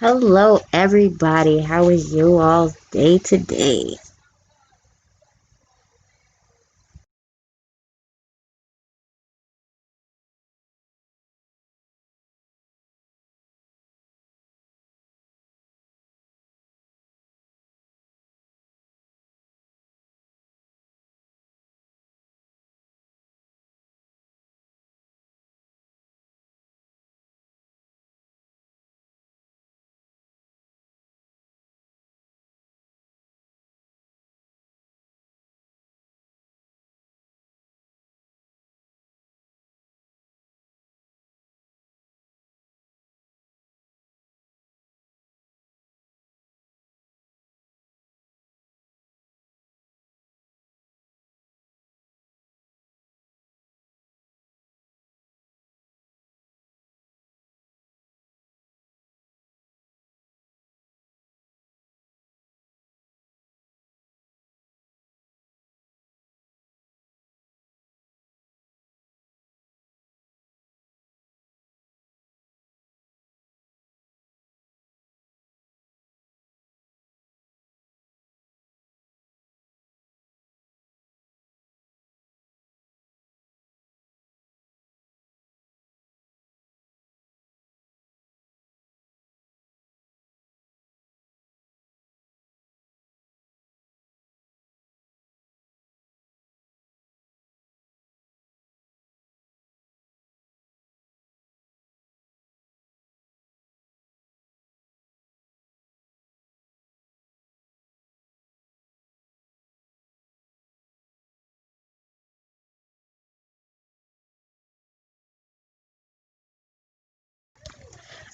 Hello, everybody. How are you all day today?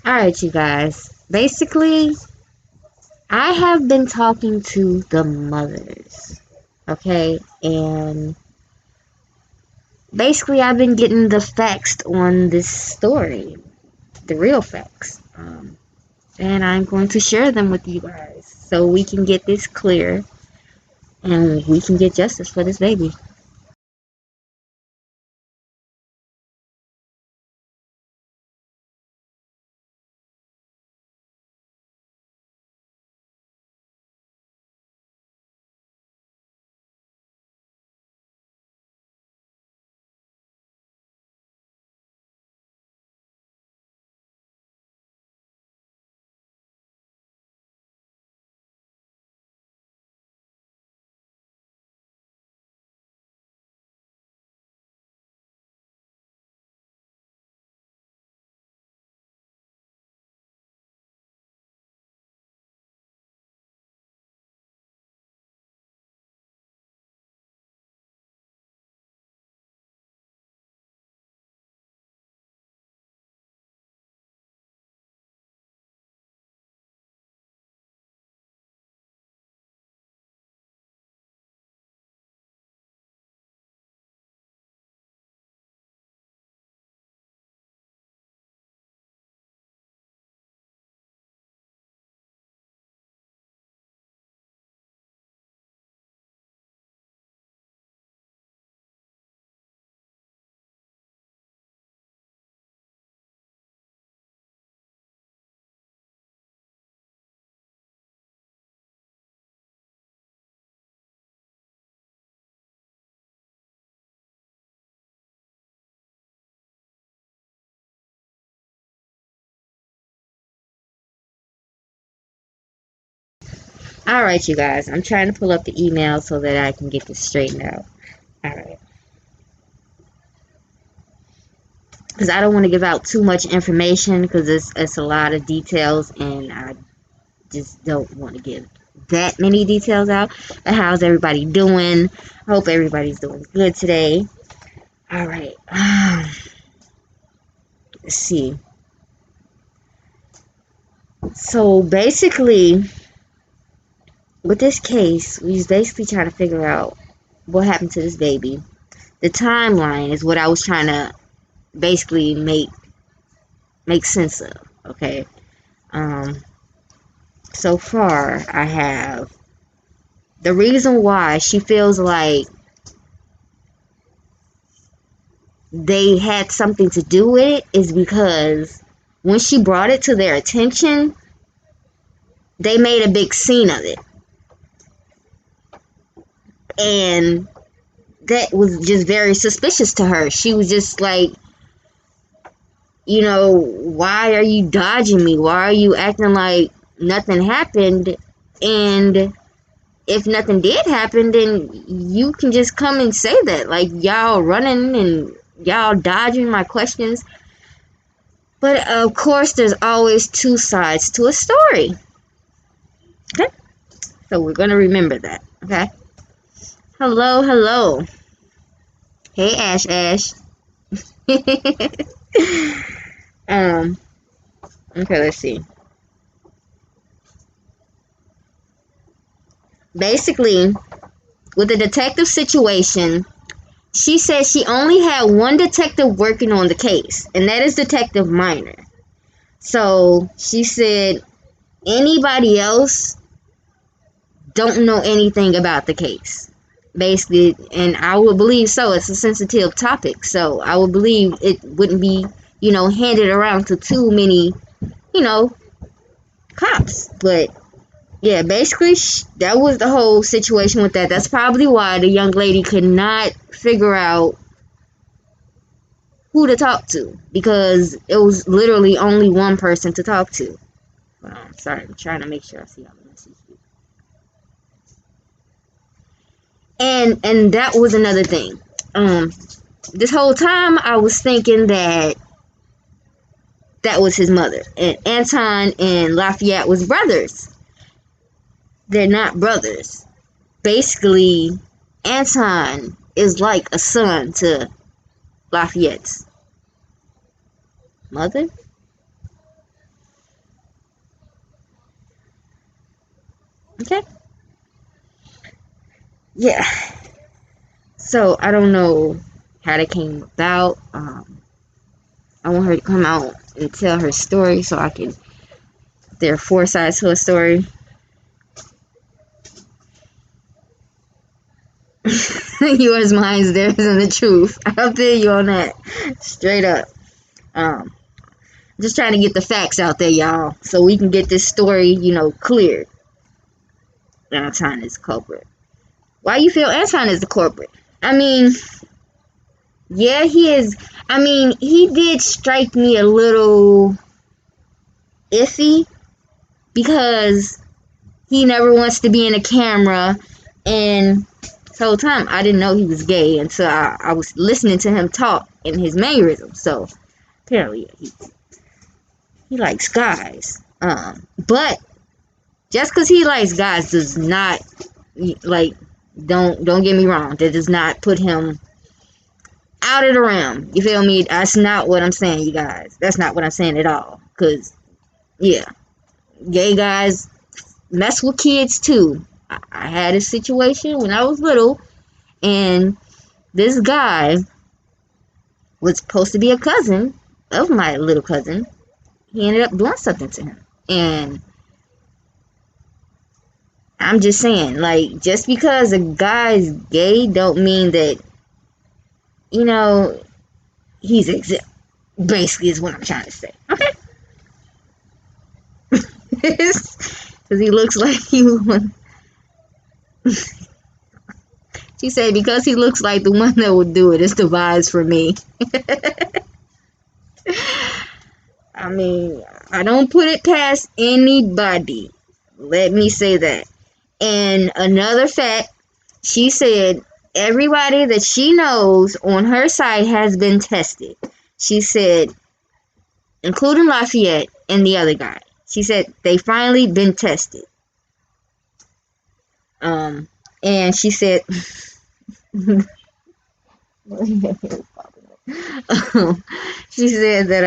All right, you guys. Basically, I have been talking to the mothers, okay? And basically, I've been getting the facts on this story, the real facts. And I'm going to share them with you guys so we can get this clear and we can get justice for this baby. All right, you guys. I'm trying to pull up the email so that I can get this straightened out. All right. Because I don't want to give out too much information because it's a lot of details and I just don't want to give that many details out. But how's everybody doing? I hope everybody's doing good today. All right. Let's see. So basically, with this case, we was basically trying to figure out what happened to this baby. The timeline is what I was trying to basically make sense of. Okay. Um. So far, I have the reason why she feels like they had something to do with it is because when she brought it to their attention, they made a big scene of it. And that was just very suspicious to her. She was just like, why are you dodging me? Why are you acting like nothing happened? And if nothing did happen, then you can just come and say that. Like, y'all running and y'all dodging my questions. But of course, there's always two sides to a story. Okay? So we're going to remember that. Okay? Hello, hello. Hey, Ash Ash. Okay, let's see. Basically, with the detective situation, she said she only had one detective working on the case, and that is Detective Minor. So she said anybody else don't know anything about the case. Basically, and I would believe so. It's a sensitive topic, so I would believe it wouldn't be, handed around to too many, cops. But yeah, basically, that was the whole situation with that. That's probably why the young lady could not figure out who to talk to, because it was literally only one person to talk to. Sorry, I'm trying to make sure I see all the messages. And that was another thing. This whole time I was thinking that was his mother, and Anton and Lafayette was brothers. They're not brothers. Basically, Anton is like a son to Lafayette's mother. Okay. Yeah. So I don't know how that came about. I want her to come out and tell her story so I can. There are four sides to a story. Yours, mine's, theirs, and the truth. I'll feel you on that. Straight up. Just trying to get the facts out there, y'all, so we can get this story, cleared. Anton is the culprit. Why you feel Anton is the culprit? I mean, yeah, he is. I mean, he did strike me a little iffy because he never wants to be in a camera, and the whole time I didn't know he was gay until I was listening to him talk in his mannerisms. So apparently he likes guys. But just because he likes guys does not, like, don't get me wrong, that does not put him out of the realm. You feel me? That's not what I'm saying, you guys. That's not what I'm saying at all. Because, yeah, gay guys mess with kids too. I had a situation when I was little, and this guy was supposed to be a cousin of my little cousin. He ended up doing something to him. And I'm just saying, like, just because a guy's gay don't mean that, he's exempt. Basically is what I'm trying to say. Okay? Because he looks like he would. She said, because he looks like the one that would do it, it's the vibes for me. I mean, I don't put it past anybody. Let me say that. And another fact, she said everybody that she knows on her side has been tested. She said, including Lafayette and the other guy. She said they finally been tested. And she said, she said that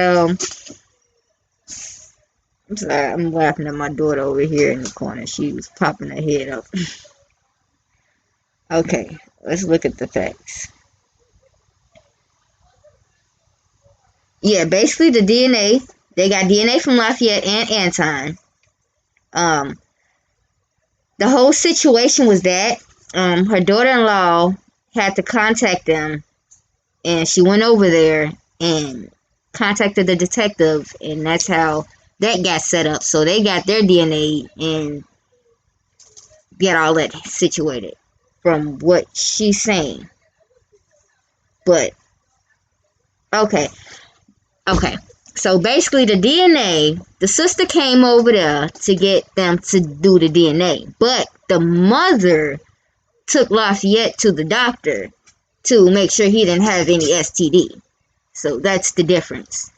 I'm sorry, I'm laughing at my daughter over here in the corner. She was popping her head up. Okay, let's look at the facts. Yeah, basically the DNA. They got DNA from Lafayette and Anton. The whole situation was that her daughter-in-law had to contact them, and she went over there and contacted the detective, and that's how that got set up. So they got their DNA and get all that situated from what she's saying. But okay. So basically the DNA, the sister came over there to get them to do the DNA. But the mother took Lafayette to the doctor to make sure he didn't have any STD. So that's the difference.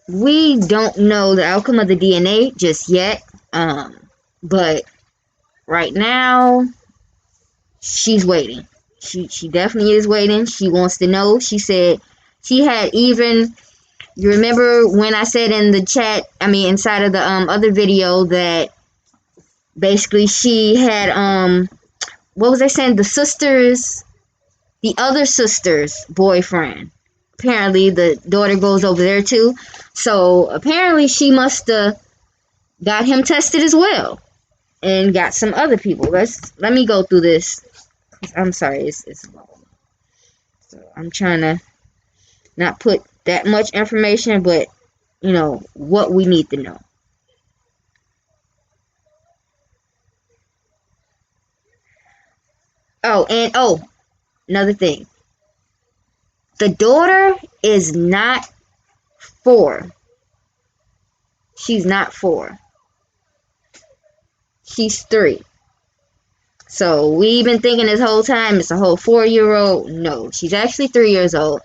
We don't know the outcome of the DNA just yet. But right now, she's waiting. She definitely is waiting. She wants to know. She said she had even, you remember when I said in the chat, inside of the other video that basically she had, what was I saying? The other sister's boyfriend. Apparently the daughter goes over there too. So apparently she must have got him tested as well. And got some other people. Let me go through this. I'm sorry, it's long. So I'm trying to not put that much information, but what we need to know. Another thing. The daughter is not 4. She's not 4. She's 3. So we've been thinking this whole time it's a whole 4-year-old. No, she's actually 3 years old.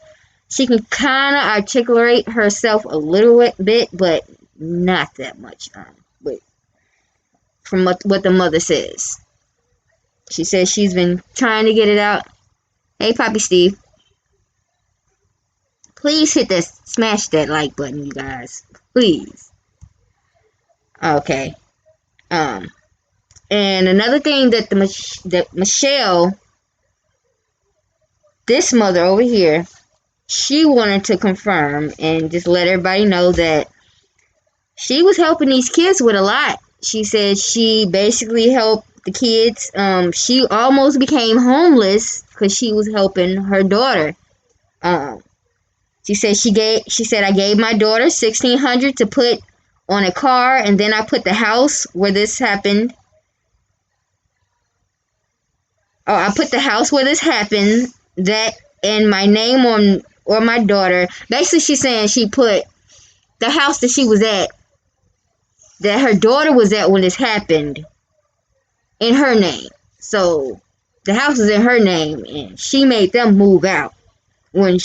She can kind of articulate herself a little bit, but not that much. But from what the mother says, she says she's been trying to get it out. Hey, Poppy Steve, please smash that like button, you guys, please. Okay. And another thing that that Michelle, this mother over here, she wanted to confirm and just let everybody know that she was helping these kids with a lot. She said she basically helped the kids. She almost became homeless because she was helping her daughter. She said I gave my daughter $1,600 to put on a car, and then I put the house where this happened. I put the house where this happened, that and my name on, or my daughter. Basically, she's saying she put the house that she was at, that her daughter was at when this happened, in her name. So the house is in her name, and she made them move out when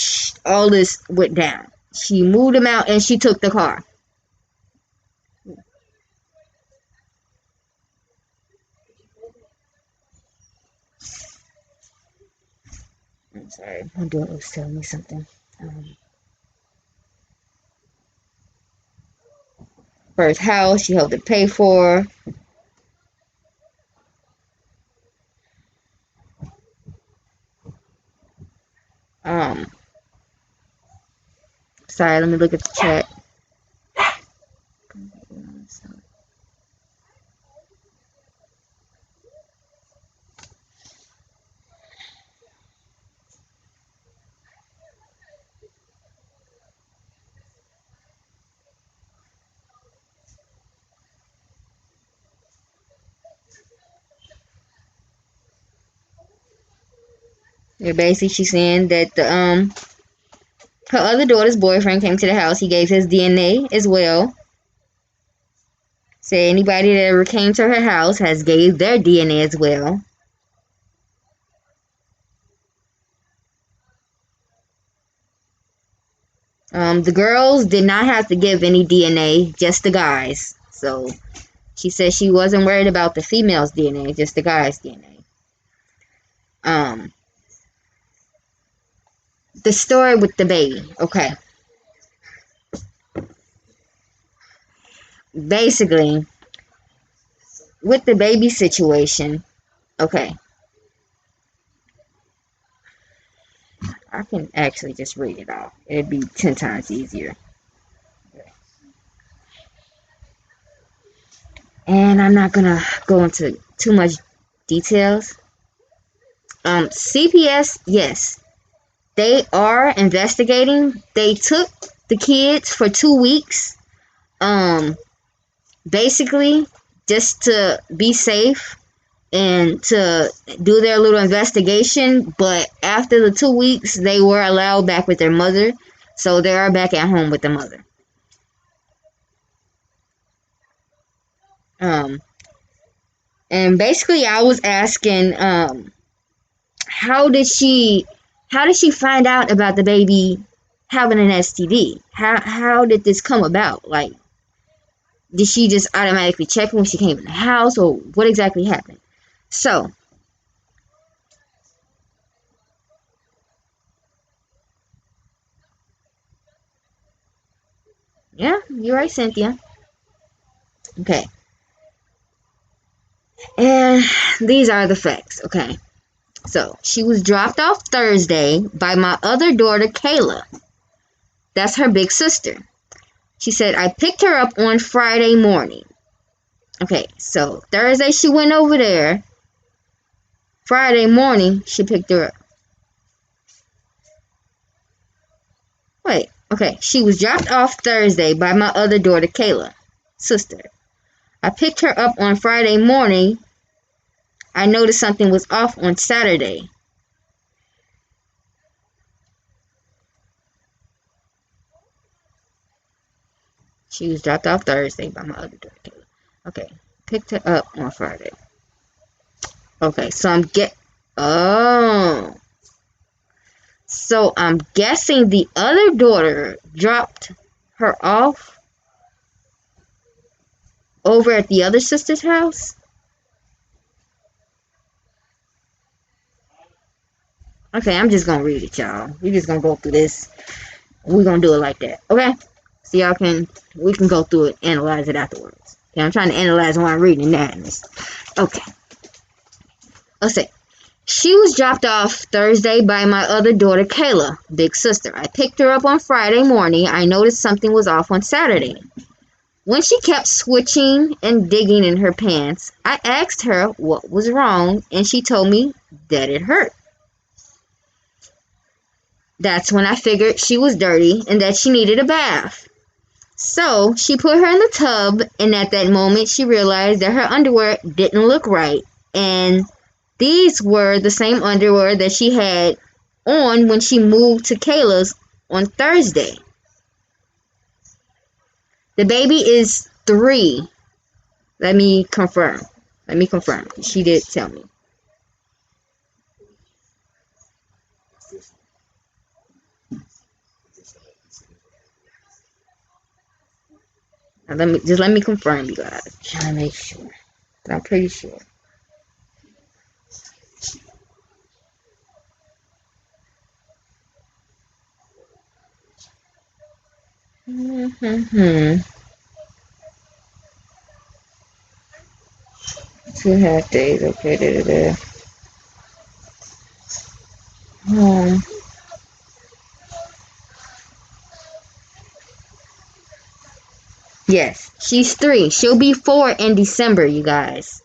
all this went down. She moved them out, and she took the car. I'm sorry, my daughter was telling me something. First house she helped to pay for. Sorry, let me look at the chat. Yeah, basically she's saying that her other daughter's boyfriend came to the house. He gave his DNA as well. Say anybody that ever came to her house has gave their DNA as well. The girls did not have to give any DNA, just the guys. So she said she wasn't worried about the female's DNA, just the guys' DNA. The story with the baby. Okay. Basically, with the baby situation, okay. I can actually just read it off. It'd be 10 times easier. And I'm not gonna go into too much details. CPS, yes, they are investigating. They took the kids for 2 weeks. Um, Basically, just to be safe and to do their little investigation. But after the 2 weeks, they were allowed back with their mother, so they are back at home with the mother. Um, and basically, I was asking, how did she, how did she find out about the baby having an STD? How did this come about? Like, did she just automatically check when she came in the house, or what exactly happened? So, yeah, you're right, Cynthia. Okay. And these are the facts, okay? So, she was dropped off Thursday by my other daughter, Kayla. That's her big sister. She said, I picked her up on Friday morning. Okay, so Thursday she went over there. Friday morning, she picked her up. Wait, okay. She was dropped off Thursday by my other daughter, Kayla, sister. I picked her up on Friday morning. I noticed something was off on Saturday. She was dropped off Thursday by my other daughter, Kayla. Okay, picked her up on Friday. Okay, so oh. So I'm guessing the other daughter dropped her off over at the other sister's house. Okay, I'm just gonna read it, y'all. We're just gonna go through this. We're gonna do it like that, okay? So we can go through it, analyze it afterwards. Okay, I'm trying to analyze while I'm reading that. Okay, let's see. She was dropped off Thursday by my other daughter, Kayla, big sister. I picked her up on Friday morning. I noticed something was off on Saturday. When she kept switching and digging in her pants, I asked her what was wrong, and she told me that it hurt. That's when I figured she was dirty and that she needed a bath. So she put her in the tub, and at that moment she realized that her underwear didn't look right, and these were the same underwear that she had on when she moved to Kayla's on Thursday. The baby is 3. Let me confirm. She did tell me. Now let me confirm, you guys. Trying to make sure. But I'm pretty sure. Mm-hmm. 2.5 days. Okay. Um, yes, she's 3. She'll be 4 in December, you guys.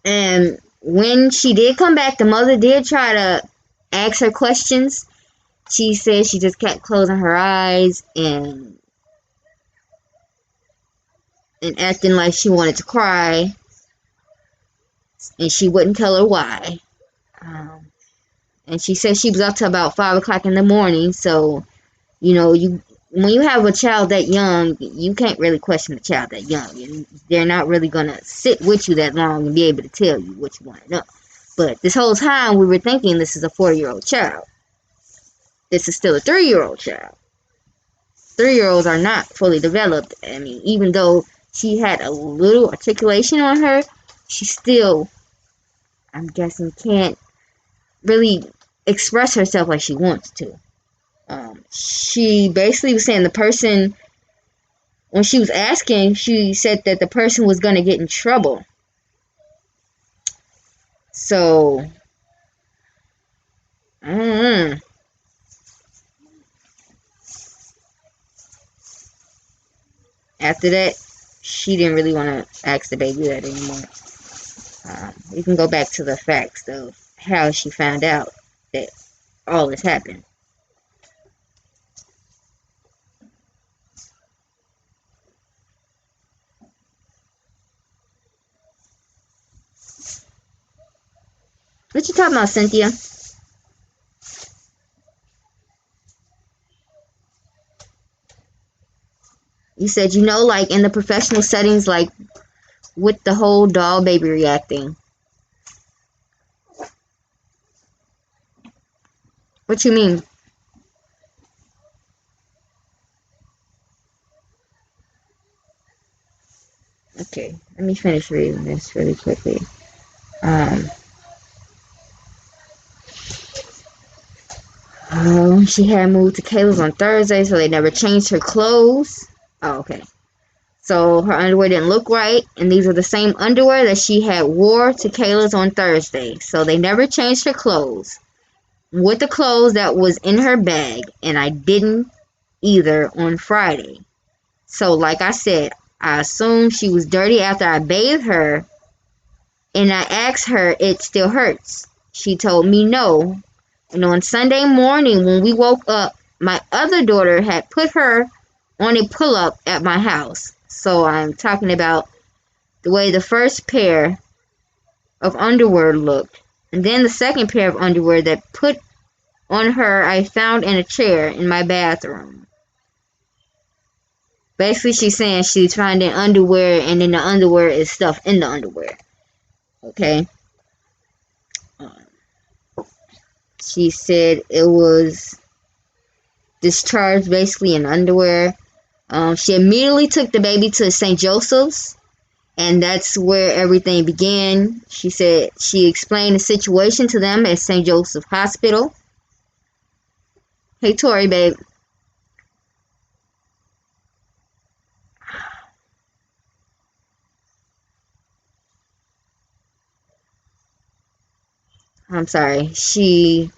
And when she did come back, the mother did try to ask her questions. She said she just kept closing her eyes and acting like she wanted to cry, and she wouldn't tell her why. And she said she was up to about 5 o'clock in the morning. So, you when you have a child that young, you can't really question a child that young. They're not really gonna sit with you that long and be able to tell you what you want to know. But this whole time, we were thinking this is a 4-year-old child. This is still a 3-year-old child. 3-year-olds are not fully developed. I mean, even though she had a little articulation on her, she still, I'm guessing, can't really express herself like she wants to. She basically was saying the person, when she was asking, she said that the person was going to get in trouble. So, I don't know. After that, she didn't really want to ask the baby that anymore. We can go back to the facts of how she found out that all this happened. What you talking about, Cynthia? You said, like in the professional settings, like with the whole doll baby reacting. What you mean? Okay, let me finish reading this really quickly. She had moved to Kayla's on Thursday, so they never changed her clothes. Oh, okay. So her underwear didn't look right, and these are the same underwear that she had wore to Kayla's on Thursday. So they never changed her clothes with the clothes that was in her bag, and I didn't either on Friday. So like I said, I assumed she was dirty after I bathed her, and I asked her, it still hurts. She told me no. And on Sunday morning when we woke up, my other daughter had put her on a pull-up at my house. So I'm talking about the way the first pair of underwear looked. And then the second pair of underwear that put on her I found in a chair in my bathroom. Basically, she's saying she's finding underwear, and then the underwear is stuff in the underwear. Okay? She said it was discharged basically in underwear. She immediately took the baby to St. Joseph's, and that's where everything began. She said she explained the situation to them at St. Joseph Hospital. Hey, Tori, babe. I'm sorry. She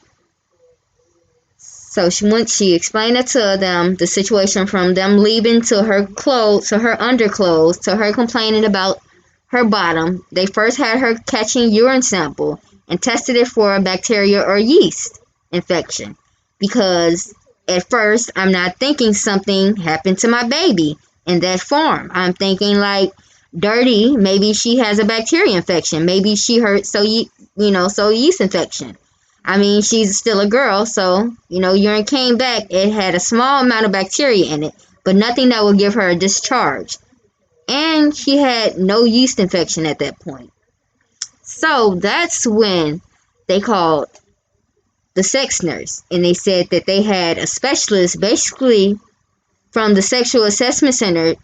explained it to them, the situation from them leaving to her clothes, to her underclothes, to her complaining about her bottom. They first had her catching urine sample and tested it for a bacteria or yeast infection. Because at first, I'm not thinking something happened to my baby in that form. I'm thinking like dirty. Maybe she has a bacteria infection. Maybe she hurt, so yeast infection. I mean, she's still a girl, so, urine came back. It had a small amount of bacteria in it, but nothing that would give her a discharge. And she had no yeast infection at that point. So that's when they called the sex nurse, and they said that they had a specialist basically from the sexual assessment center,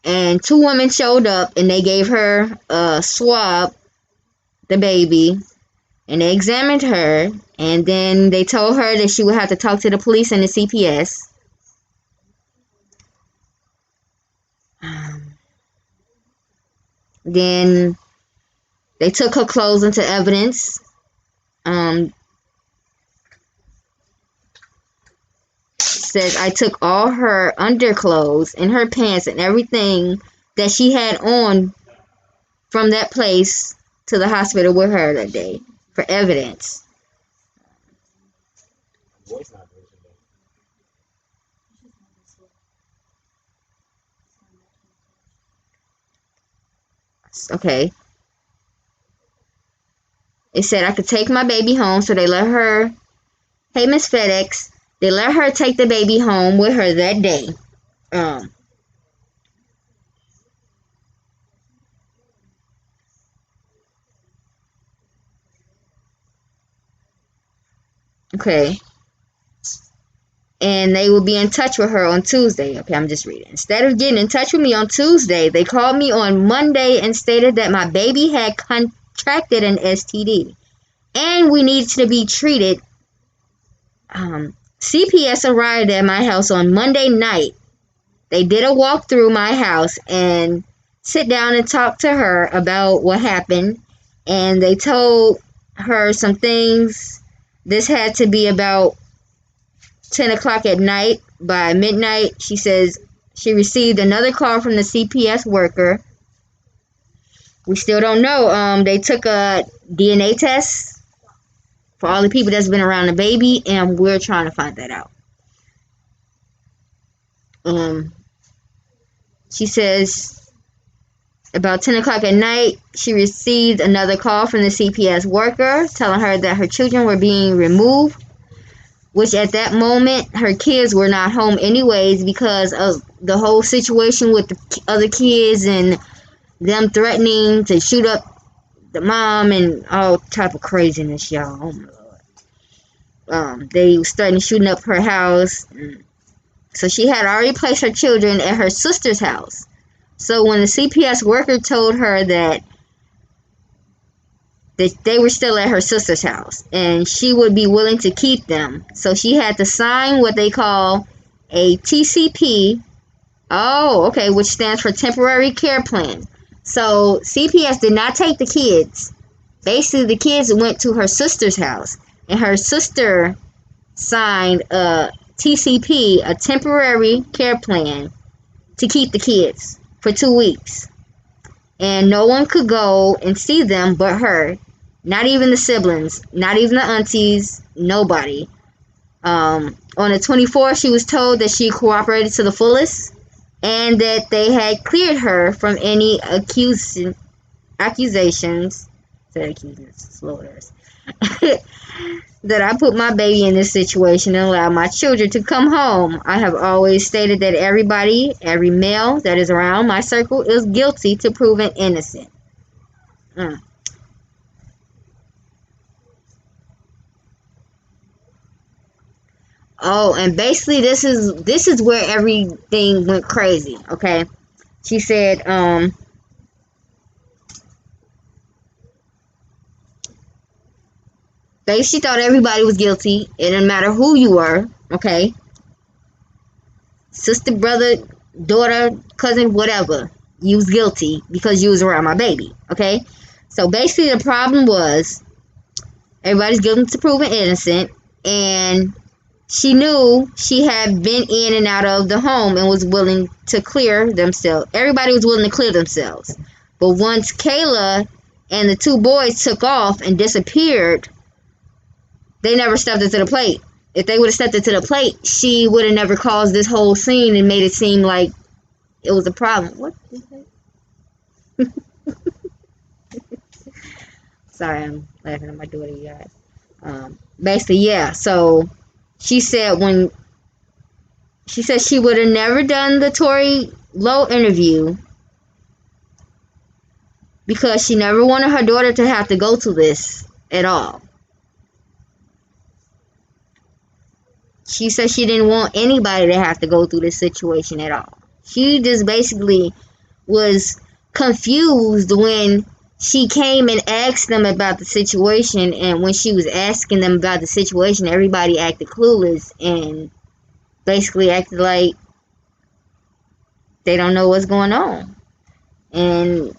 and 2 women showed up, and they gave her a swab, the baby, and they examined her, and then they told her that she would have to talk to the police and the CPS. Then they took her clothes into evidence. Says I took all her underclothes and her pants and everything that she had on from that place to the hospital with her that day for evidence. Okay. It said I could take my baby home, so they let her. Hey, Miss FedEx. They let her take the baby home with her that day. Okay. And they will be in touch with her on Tuesday. Okay, I'm just reading. Instead of getting in touch with me on Tuesday, they called me on Monday and stated that my baby had contracted an STD and we needed to be treated. CPS arrived at my house on Monday night. They did a walk through my house and sit down and talk to her about what happened. And they told her some things. This had to be about 10 o'clock at night. By midnight, she says she received another call from the CPS worker. We still don't know. They took a DNA test for all the people that's been around the baby, and we're trying to find that out. She says About 10 o'clock at night, she received another call from the CPS worker telling her that her children were being removed, which at that moment, her kids were not home anyways because of the whole situation with the other kids and them threatening to shoot up the mom and all type of craziness, y'all. Oh my Lord. They started shooting up her house. So she had already placed her children at her sister's house. So when the CPS worker told her that they were still at her sister's house and she would be willing to keep them, so she had to sign what they call a TCP. Oh, okay, which stands for Temporary Care Plan. So CPS did not take the kids. Basically, the kids went to her sister's house, and her sister signed a TCP, a Temporary Care Plan, to keep the kids for 2 weeks. And no one could go and see them but her. Not even the siblings, not even the aunties, nobody. On the 24th, she was told that she cooperated to the fullest and that they had cleared her from any accusations. That I put my baby in this situation and allowed my children to come home. I have always stated that every male that is around my circle is guilty to proven innocent. Oh, and basically this is where everything went crazy, okay? She said, she thought everybody was guilty. It didn't matter who you were, okay? Sister, brother, daughter, cousin, whatever. You was guilty because you was around my baby, okay? So basically the problem was everybody's guilty to proven innocent, and she knew she had been in and out of the home and was willing to clear themselves. Everybody was willing to clear themselves. But once Kayla and the 2 boys took off and disappeared, they never stepped into the plate. If they would have stepped into the plate, she would have never caused this whole scene and made it seem like it was a problem. What is that? Sorry, I'm laughing at my daughter, you guys. Basically, yeah. So she said she would have never done the Tory Lowe interview because she never wanted her daughter to have to go through this at all. She said she didn't want anybody to have to go through this situation at all. She just basically was confused when she came and asked them about the situation, and when she was asking them about the situation, everybody acted clueless and basically acted like they don't know what's going on. And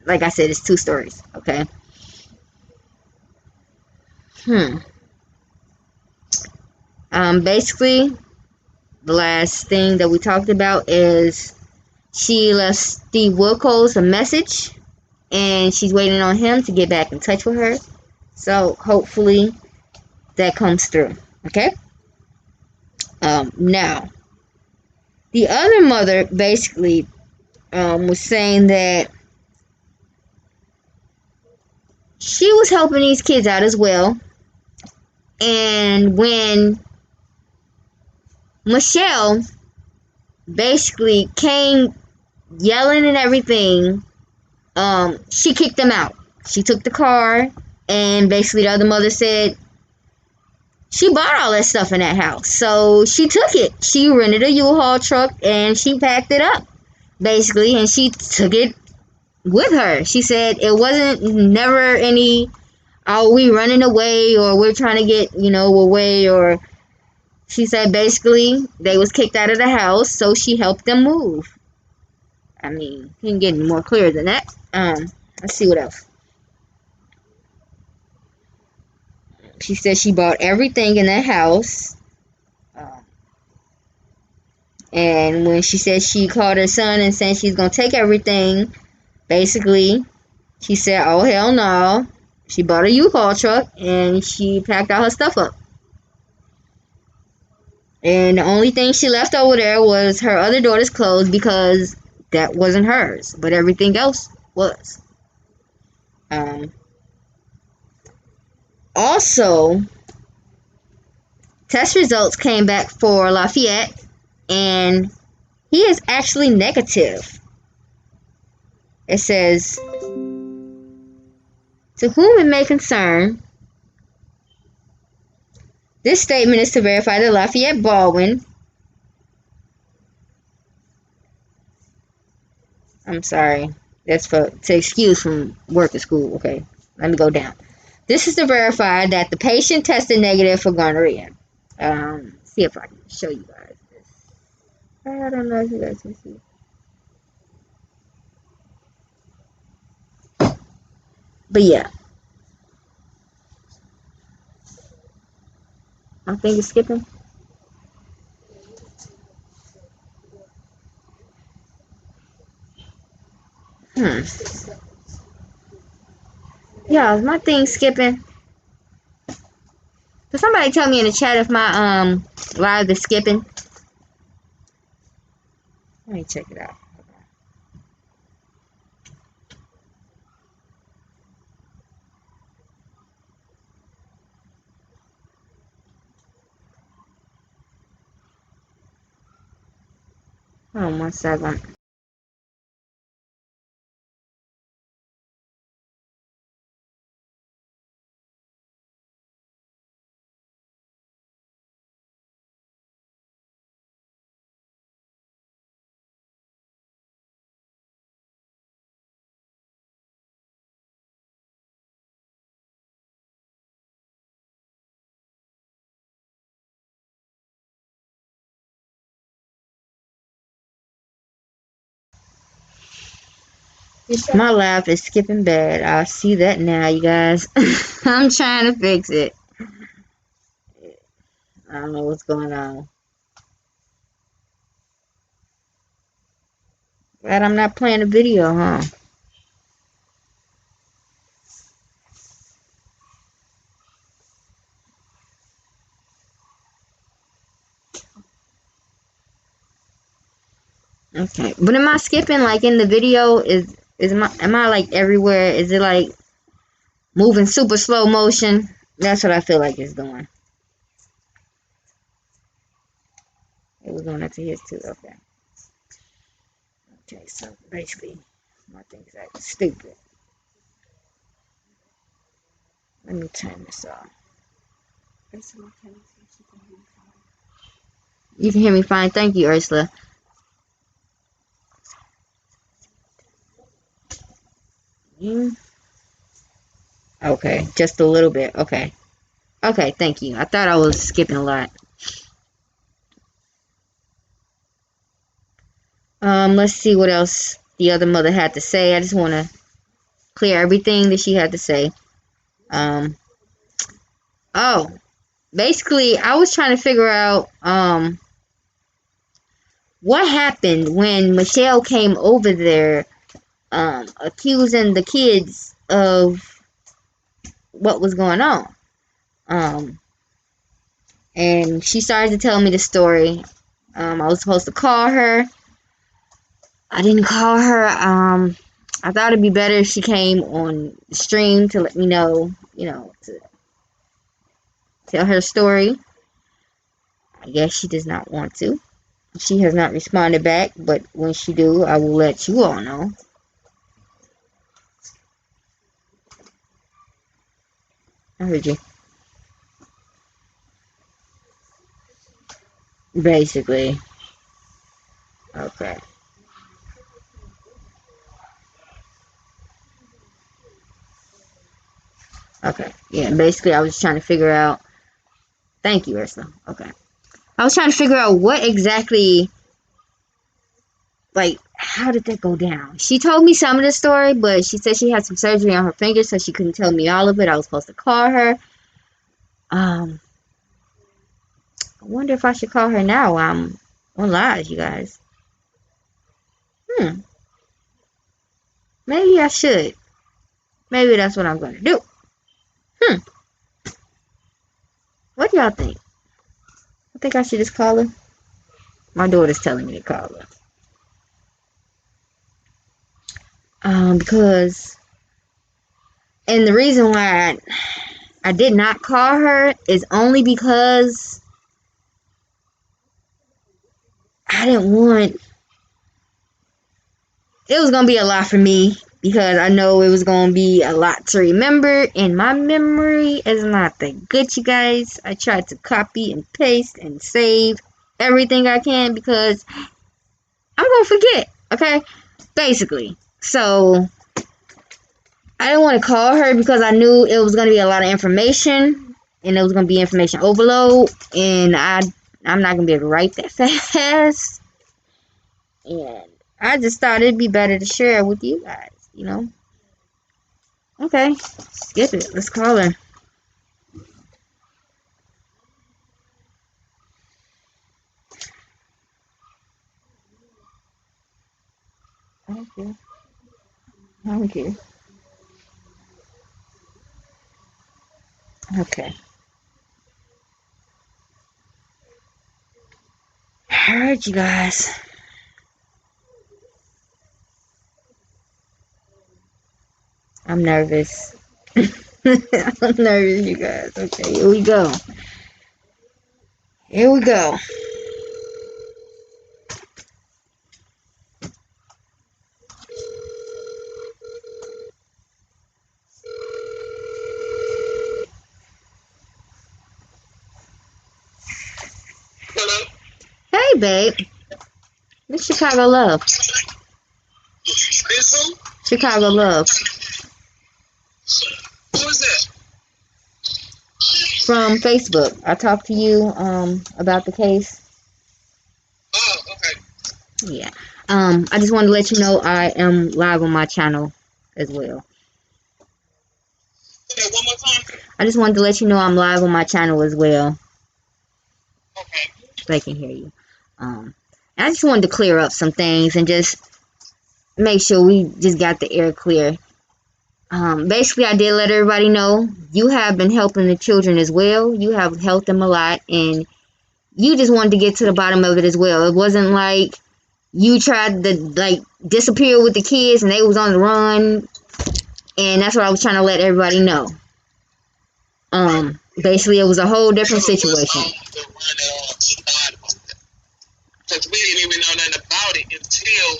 like I said, it's 2 stories, okay? Basically, the last thing that we talked about is she left Steve Wilkos a message, and she's waiting on him to get back in touch with her. So hopefully that comes through, okay? Now, the other mother basically was saying that she was helping these kids out as well. And when Michelle basically came yelling and everything, she kicked them out. She took the car, and basically the other mother said she bought all that stuff in that house. So she took it. She rented a U-Haul truck and she packed it up, basically, and she took it with her. She said it wasn't never any, oh, we running away or we're trying to get, away, or she said basically they was kicked out of the house, so she helped them move. I mean, you can get any more clear than that. Let's see what else. She said she bought everything in that house. And when she said she called her son and said she's going to take everything, basically, she said, oh, hell no. She bought a U-Haul truck and she packed all her stuff up. And the only thing she left over there was her other daughter's clothes because that wasn't hers, but everything else was. Also, test results came back for Lafayette, and he is actually negative. It says, to whom it may concern, this statement is to verify that Lafayette Baldwin, I'm sorry, that's to excuse from work at school. Okay, let me go down. This is to verify that the patient tested negative for gonorrhea. See if I can show you guys this. I don't know if you guys can see. But yeah, my thing is skipping. Yeah, is my thing skipping? Can somebody tell me in the chat if my live is skipping? Let me check it out. Hold on 1 second. My live is skipping bad. I see that now, you guys. I'm trying to fix it. I don't know what's going on. Glad I'm not playing a video, huh? Okay, but am I skipping like in the video? Am I like everywhere? Is it like moving super slow motion? That's what I feel like it's doing. It was doing that to his too. Okay. Okay, so basically, my thing's acting stupid. Let me turn this off. You can hear me fine. Thank you, Ursula. Okay, just a little bit. Okay. Okay, thank you. I thought I was skipping a lot. Let's see what else the other mother had to say. I just want to clear everything that she had to say. Oh, basically, I was trying to figure out, what happened when Michelle came over there, accusing the kids of what was going on. And she started to tell me the story. I was supposed to call her. I didn't call her. I thought it'd be better if she came on the stream to let me know, to tell her story. I guess she does not want to. She has not responded back, but when she do, I will let you all know. I heard you. Basically. Okay. Okay. Yeah, basically I was trying to figure out. Thank you, Ursula. Okay. I was trying to figure out what exactly, like, how did that go down? She told me some of the story, but she said she had some surgery on her finger, so she couldn't tell me all of it. I was supposed to call her. I wonder if I should call her now. I'm on live, you guys. Maybe I should. Maybe that's what I'm gonna do. What do y'all think? I think I should just call her. My daughter's telling me to call her. Because, and the reason why I did not call her is only because I didn't want, it was going to be a lot for me, because I know it was going to be a lot to remember, and my memory is not that good, you guys. I tried to copy and paste and save everything I can, because I'm going to forget, okay? Basically. So, I didn't want to call her because I knew it was going to be a lot of information, and it was going to be information overload, and I'm not going to be able to write that fast. And I just thought it'd be better to share it with you guys, you know? Okay, skip it. Let's call her. I don't care. I don't care. Okay. Alright, you guys. I'm nervous. I'm nervous, you guys. Okay, here we go. Here we go. Hello? Hey, babe. It's Chicago Love. This who? Chicago Love. Who is that? From Facebook. I talked to you about the case. Oh, okay. Yeah. I just wanted to let you know I am live on my channel as well. Say that one more time? I just wanted to let you know I'm live on my channel as well. Okay. So they can hear you. I just wanted to clear up some things and just make sure we just got the air clear. Basically, I did let everybody know you have been helping the children as well. You have helped them a lot, and you just wanted to get to the bottom of it as well. It wasn't like you tried to disappear with the kids and they was on the run, and that's what I was trying to let everybody know. Basically, it was a whole different situation. Because we didn't even know nothing about it until,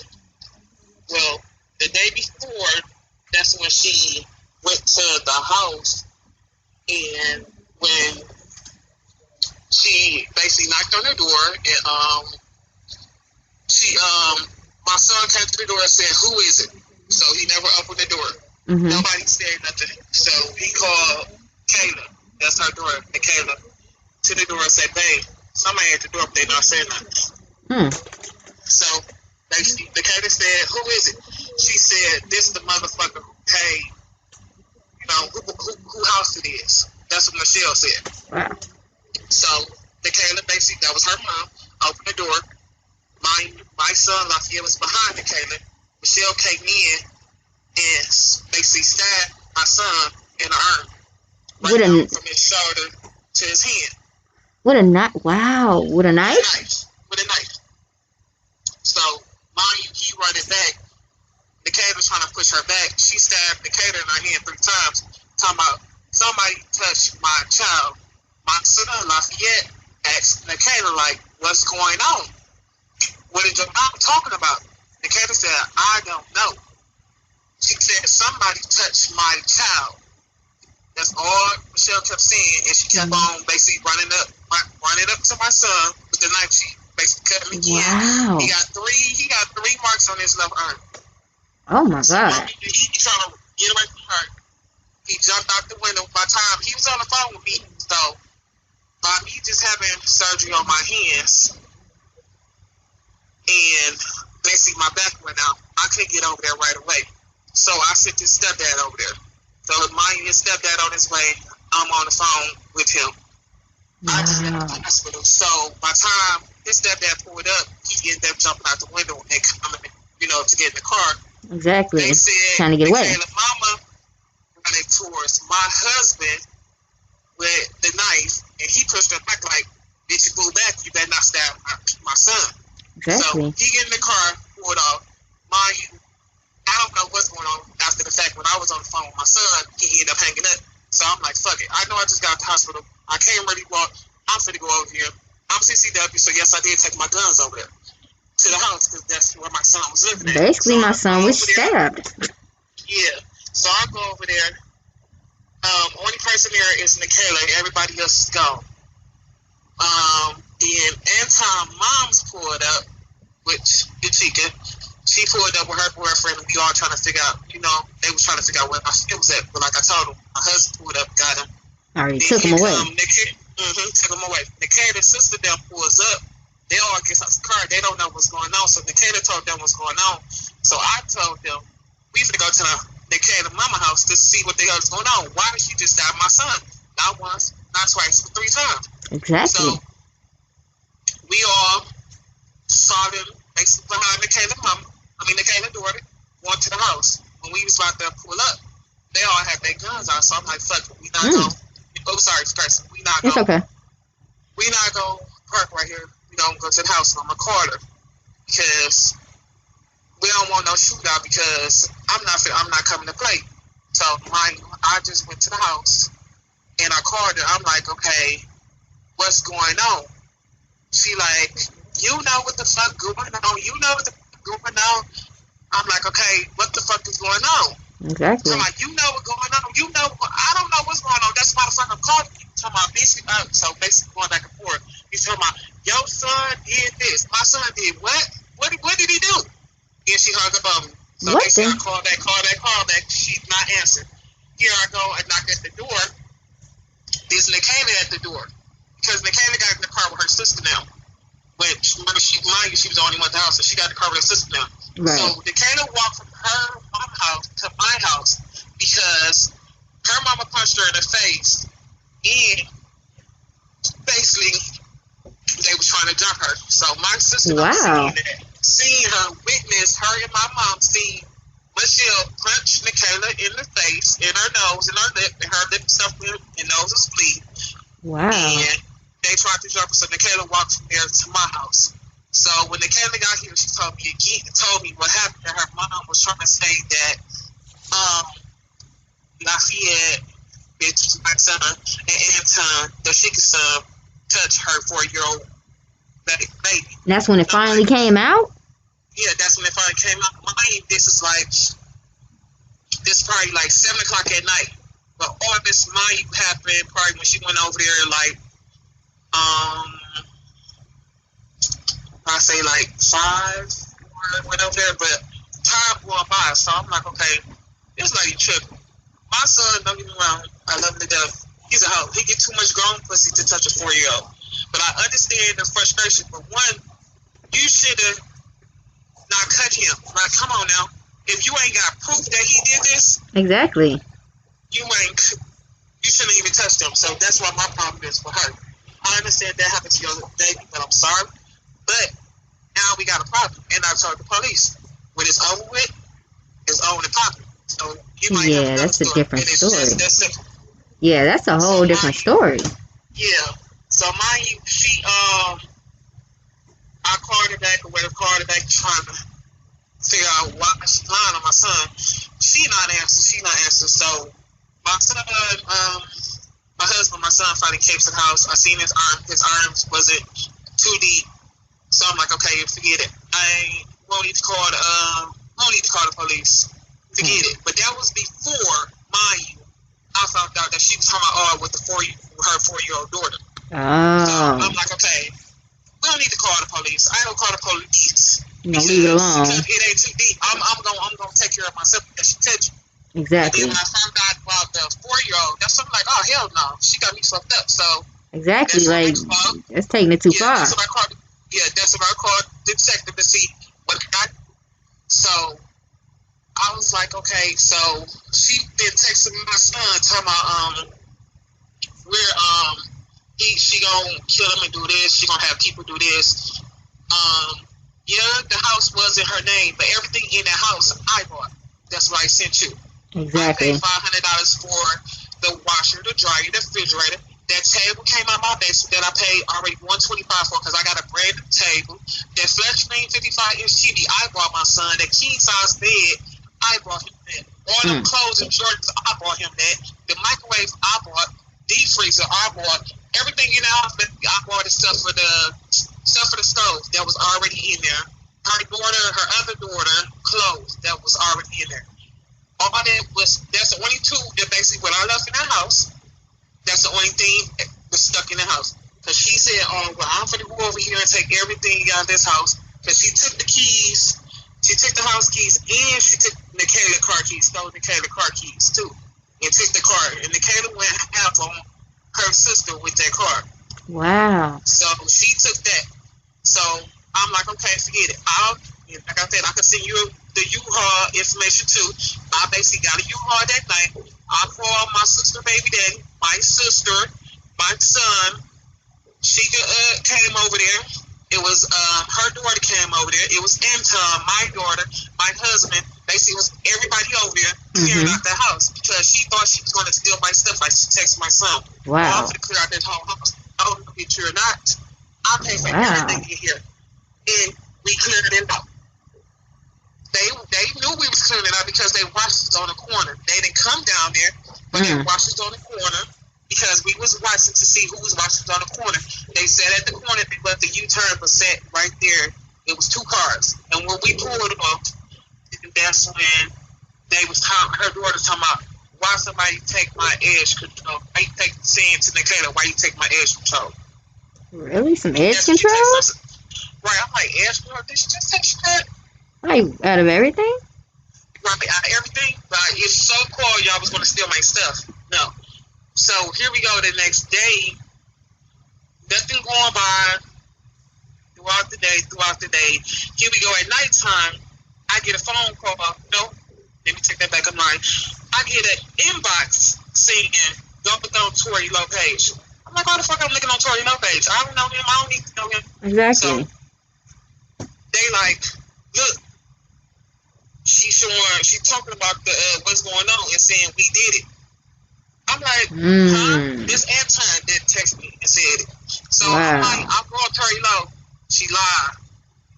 well, the day before, that's when she went to the house, and when she basically knocked on the door, and my son came to the door and said, "Who is it?" So he never opened the door. Mm-hmm. Nobody said nothing. So he called Kayla, that's her daughter, and Kayla, to the door and said, "Babe, somebody at the door, but they not saying nothing." So basically, the Kayla said, "Who is it?" She said, "This the motherfucker who paid, who house it is." That's what Michelle said. Wow. So the Kayla, basically, that was her mom, opened the door. My son, Lafayette, was behind the Kayla. Michelle came in and basically stabbed my son in the arm. Right down from his shoulder to his hand. What a knife. Wow. With a knife? With a knife. So, mind you, he running back. Nikayla was trying to push her back. She stabbed Nikayla in her hand 3 times, talking about somebody touched my child. My son, Lafayette, asked Nikayla, like, what's going on? What is your mom talking about? Nikayla said, I don't know. She said, somebody touched my child. That's all Michelle kept saying, and she kept on basically running up to my son with the knife. She basically cut him again. Wow. He got three marks on his left arm. Oh my God. He trying to get away from her. He jumped out the window. By the time he was on the phone with me, so by me just having surgery on my hands and basically my back went out, I couldn't get over there right away. So I sent his stepdad over there. So his stepdad on his way, I'm on the phone with him. Wow. I just got to the hospital. So by the time his stepdad pulled up, he ended up jumping out the window and coming, to get in the car. Exactly. They said, trying to get away. Mama running towards my husband with the knife, and he pushed her back like, bitch, you pull back, you better not stab my son. Exactly. So he get in the car, pulled off. Mind you, I don't know what's going when I was on the phone with my son, he ended up hanging up. So I'm like, fuck it. I know I just got out the hospital. I can't really walk. I'm finna go over here. I'm CCW, so yes, I did take my guns over there to the house because that's where my son was living at. Basically, so my son was stabbed. Yeah. So I go over there. Only person there is Nikayla. Everybody else is gone. Then Anton mom's pulled up, which Chica. She pulled up with her boyfriend, and we all trying to figure out, they was trying to figure out where my shit was at. But like I told them, my husband pulled up, got him. Already took him away. Took him away. Nikayla's sister then pulls up. They all get out the car. They don't know what's going on. So Nikayla told them what's going on. So I told them, we finna go to the Nikayla mama house to see what the hell is going on. Why did she just stab my son? Not once, not twice, but 3 times. Exactly. So we all saw them basically behind Nikayla mama. Nikayla daughter, going to the house. When we was about to pull up, they all had their guns out. So I'm like, fuck it, we not going. Oh, sorry, Spencer. We not going. It's okay. We not going to park right here. We don't go to the house. I'm going to call her because we don't want no shootout because I'm not coming to play. So I just went to the house and I called her. I'm like, okay, what's going on? She like, you know what the fuck going on? You know what the fuck going on? I'm like, okay, what the fuck is going on? Exactly. I'm like, you know what's going on? I don't know what's going on. That's why the fuck I'm calling you. Talking about basically, so basically going back and forth. He's talking about, your son did this. My son did what? What did he do? Then she hung up on me. So what basically I call back. She's not answering. Here I go and knock at the door. There's Nikayla at the door. Because Nikayla got in the car with her sister now. Which, remember, she was the only one at the house, so she got in the car with her sister now. Right. So Nikayla walked from her mom's house to my house because her mama punched her in the face and basically they were trying to jump her. So my sister seen her witness, her and my mom seen Michelle punch Nikayla in the face, in her nose, in her lip, and her lip stuff and nose was bleeding. Wow. And they tried to jump her, so Nikayla walked from there to my house. So when Nikayla got here, she told me what happened. That her mom was trying to say that Lafayette, bitch, my son, and Anton, the Shika's son, touched her 4-year-old baby. That's when it finally came out? Yeah, that's when it finally came out. Mind, this is probably like 7 o'clock at night. But all this happened probably when she went over there, like, I say like 5 went over there, but time going by, so I'm like, okay, this lady tripping. My son, don't get me wrong, I love him to death. He's a hoe. He get too much grown pussy to touch a 4-year-old. But I understand the frustration. But one, you should have not cut him. Like, come on now. If you ain't got proof that he did this, exactly, you shouldn't even touch them. So that's why my problem is for her. I understand that happened to your baby, but I'm sorry. But now we got a problem, and I told the police when it's over with, it's over and popping. So you might have that's a different story. That's simple. Yeah, that's a whole different story. Yeah. So mind you, I called her back or whatever, called her back trying to figure out why she's lying on my son. She not answering. So my son, my husband, my son finally came to the house. I seen his arms wasn't too deep. So I'm like, okay, forget it. I won't need to call the police. Forget it. But that was before, mind you, I found out that she was talking about with her 4-year-old daughter. Oh. So I'm like, okay, we don't need to call the police. I don't call the police. Leave it alone. Because it ain't too deep. I'm gonna take care of myself because she touched me. Exactly. And then when I found out about the 4-year-old, that's something like, oh hell no, she got me fucked up. So exactly, that's taking it too far. That's what I called the detective to see what I. So I was like, okay, so she been texting my son, talking about she gonna kill him and do this. She gonna have people do this. Yeah, the house wasn't her name, but everything in that house I bought. That's what I sent you. Exactly. I paid $500 for the washer, the dryer, the refrigerator. That table came out my basement that I paid already $125 for because I got a brand new table. That flat screen 55-inch TV I bought my son. That king size bed I brought him in. All them clothes and Jordans, I bought him that. The microwave, I bought. Deep freezer, I bought. Everything in the house, I bought the stuff for the stove that was already in there. Her other daughter, clothes that was already in there. All that's the only two that basically what I left in the house. That's the only thing that was stuck in the house. Because she said, oh, well, I'm going to go over here and take everything out of this house. Because she took the keys, she took the house keys, and she took Nikayla's car keys, stole Nikayla's car keys, too. And took the car. And Nikayla went half on her sister with that car. Wow. So she took that. So I'm like, okay, forget it. Like I said, I can send you the U-Haul information, too. I basically got a U-Haul that night. I called my sister, baby daddy, my sister, my son. She came over there. It was her daughter came over there. It was Anton, my daughter, my husband. Basically, it was everybody over there clearing out the house because she thought she was going to steal my stuff. Like she texted my son. Wow. I'm going to clear out that whole house. I don't know if you're not. I pay for everything in here, and we cleared it out. They knew we was clearing it out because they watched us on the corner. They didn't come down there, but they watched us on the corner because we was watching to see who was watching us on the corner. They sat at the corner, they left the U-turn was set right there. It was two cars, and when we pulled them off, that's when her daughter talking about why somebody take my edge control. Why you saying to Nikayla, why you take my edge control? Really? Some edge control? Right, I'm like, edge control? Did she just take that? Like, out of everything? Right, out of everything? Like, it's so cool y'all was going to steal my stuff. No. So, here we go the next day. Nothing going by throughout the day. Here we go at nighttime. I get a phone call. No, let me take that back. I'm lying. I get an inbox saying, don't look on Tory Lopez. I'm like, why the fuck I'm looking on Tory Lopez? I don't know him. I don't need to know him. Exactly. So, they like, look, she's talking about what's going on and saying we did it. I'm like, huh? This Anton did text me and said it. So I'm like, I brought Terry Lowe. She lied.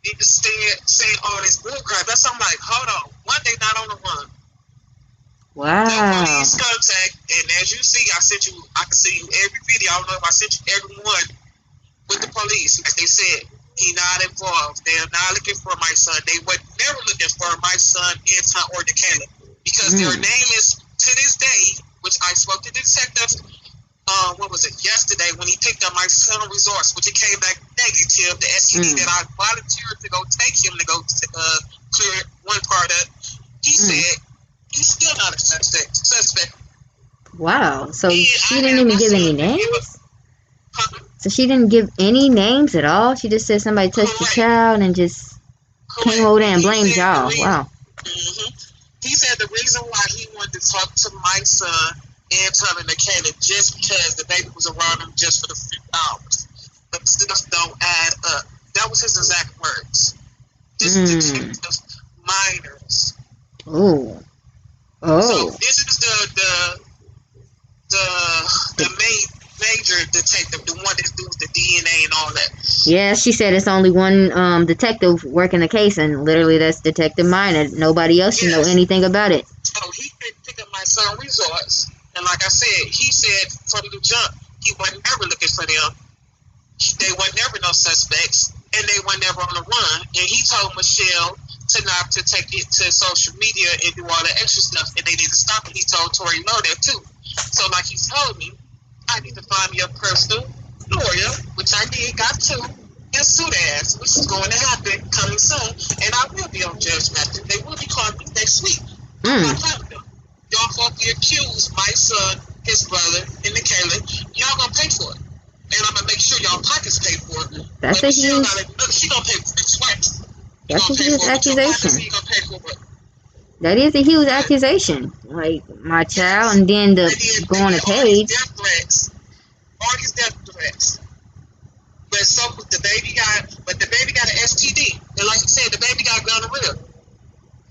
He just saying all this bullcrap. That's I'm like, hold on. One day not on the run. Wow. No police contact, and as you see, I can send you every video. I don't know if I sent you every one with the police. Like they said, he not involved. They are not looking for my son. They were never looking for my son, Anton or Nikayla, because their name is to this day. Which I spoke to the detective. What was it? Yesterday when he picked up my son resource, which it came back negative. The STD that I volunteered to go take him to go clear one part of. He said he's still not a suspect. Wow. So she didn't even give any names? So she didn't give any names at all? She just said somebody touched the child and just came over there and blamed y'all. Wow. He said the reason why he wanted to talk to my son, Anton and Nikayla, just because the baby was around him just for the few hours. But stuff don't add up. That was his exact words. This is the minors. Oh. So this is the major detective, the one that does the DNA and all that. Yeah, she said it's only one detective working the case, and literally that's Detective Minor. Nobody else should know anything about it. So he picked up my son results, and like I said, he said from the jump he wasn't never looking for them. They were never no suspects, and they were never on the run. And he told Michelle to not to take it to social media and do all that extra stuff, and they need to stop it. He told Tory Lowe that too. So like he told me, I need to find me a personal lawyer, which I did, got to, and sue their ass, which is going to happen coming soon. And I will be on Judge Matthew. They will be calling me next week. I'm not having them. Y'all falsely accuse my son, his brother, and Nikayla. Y'all gonna pay for it. And I'm gonna make sure y'all pockets pay for it. That's a huge... She gonna pay for it twice. That's a huge accusation. You gonna pay for it. That is a huge accusation. Like, my child, and then go on a page. All these death threats. But the baby got an STD. And like you said, the baby got gonorrhea.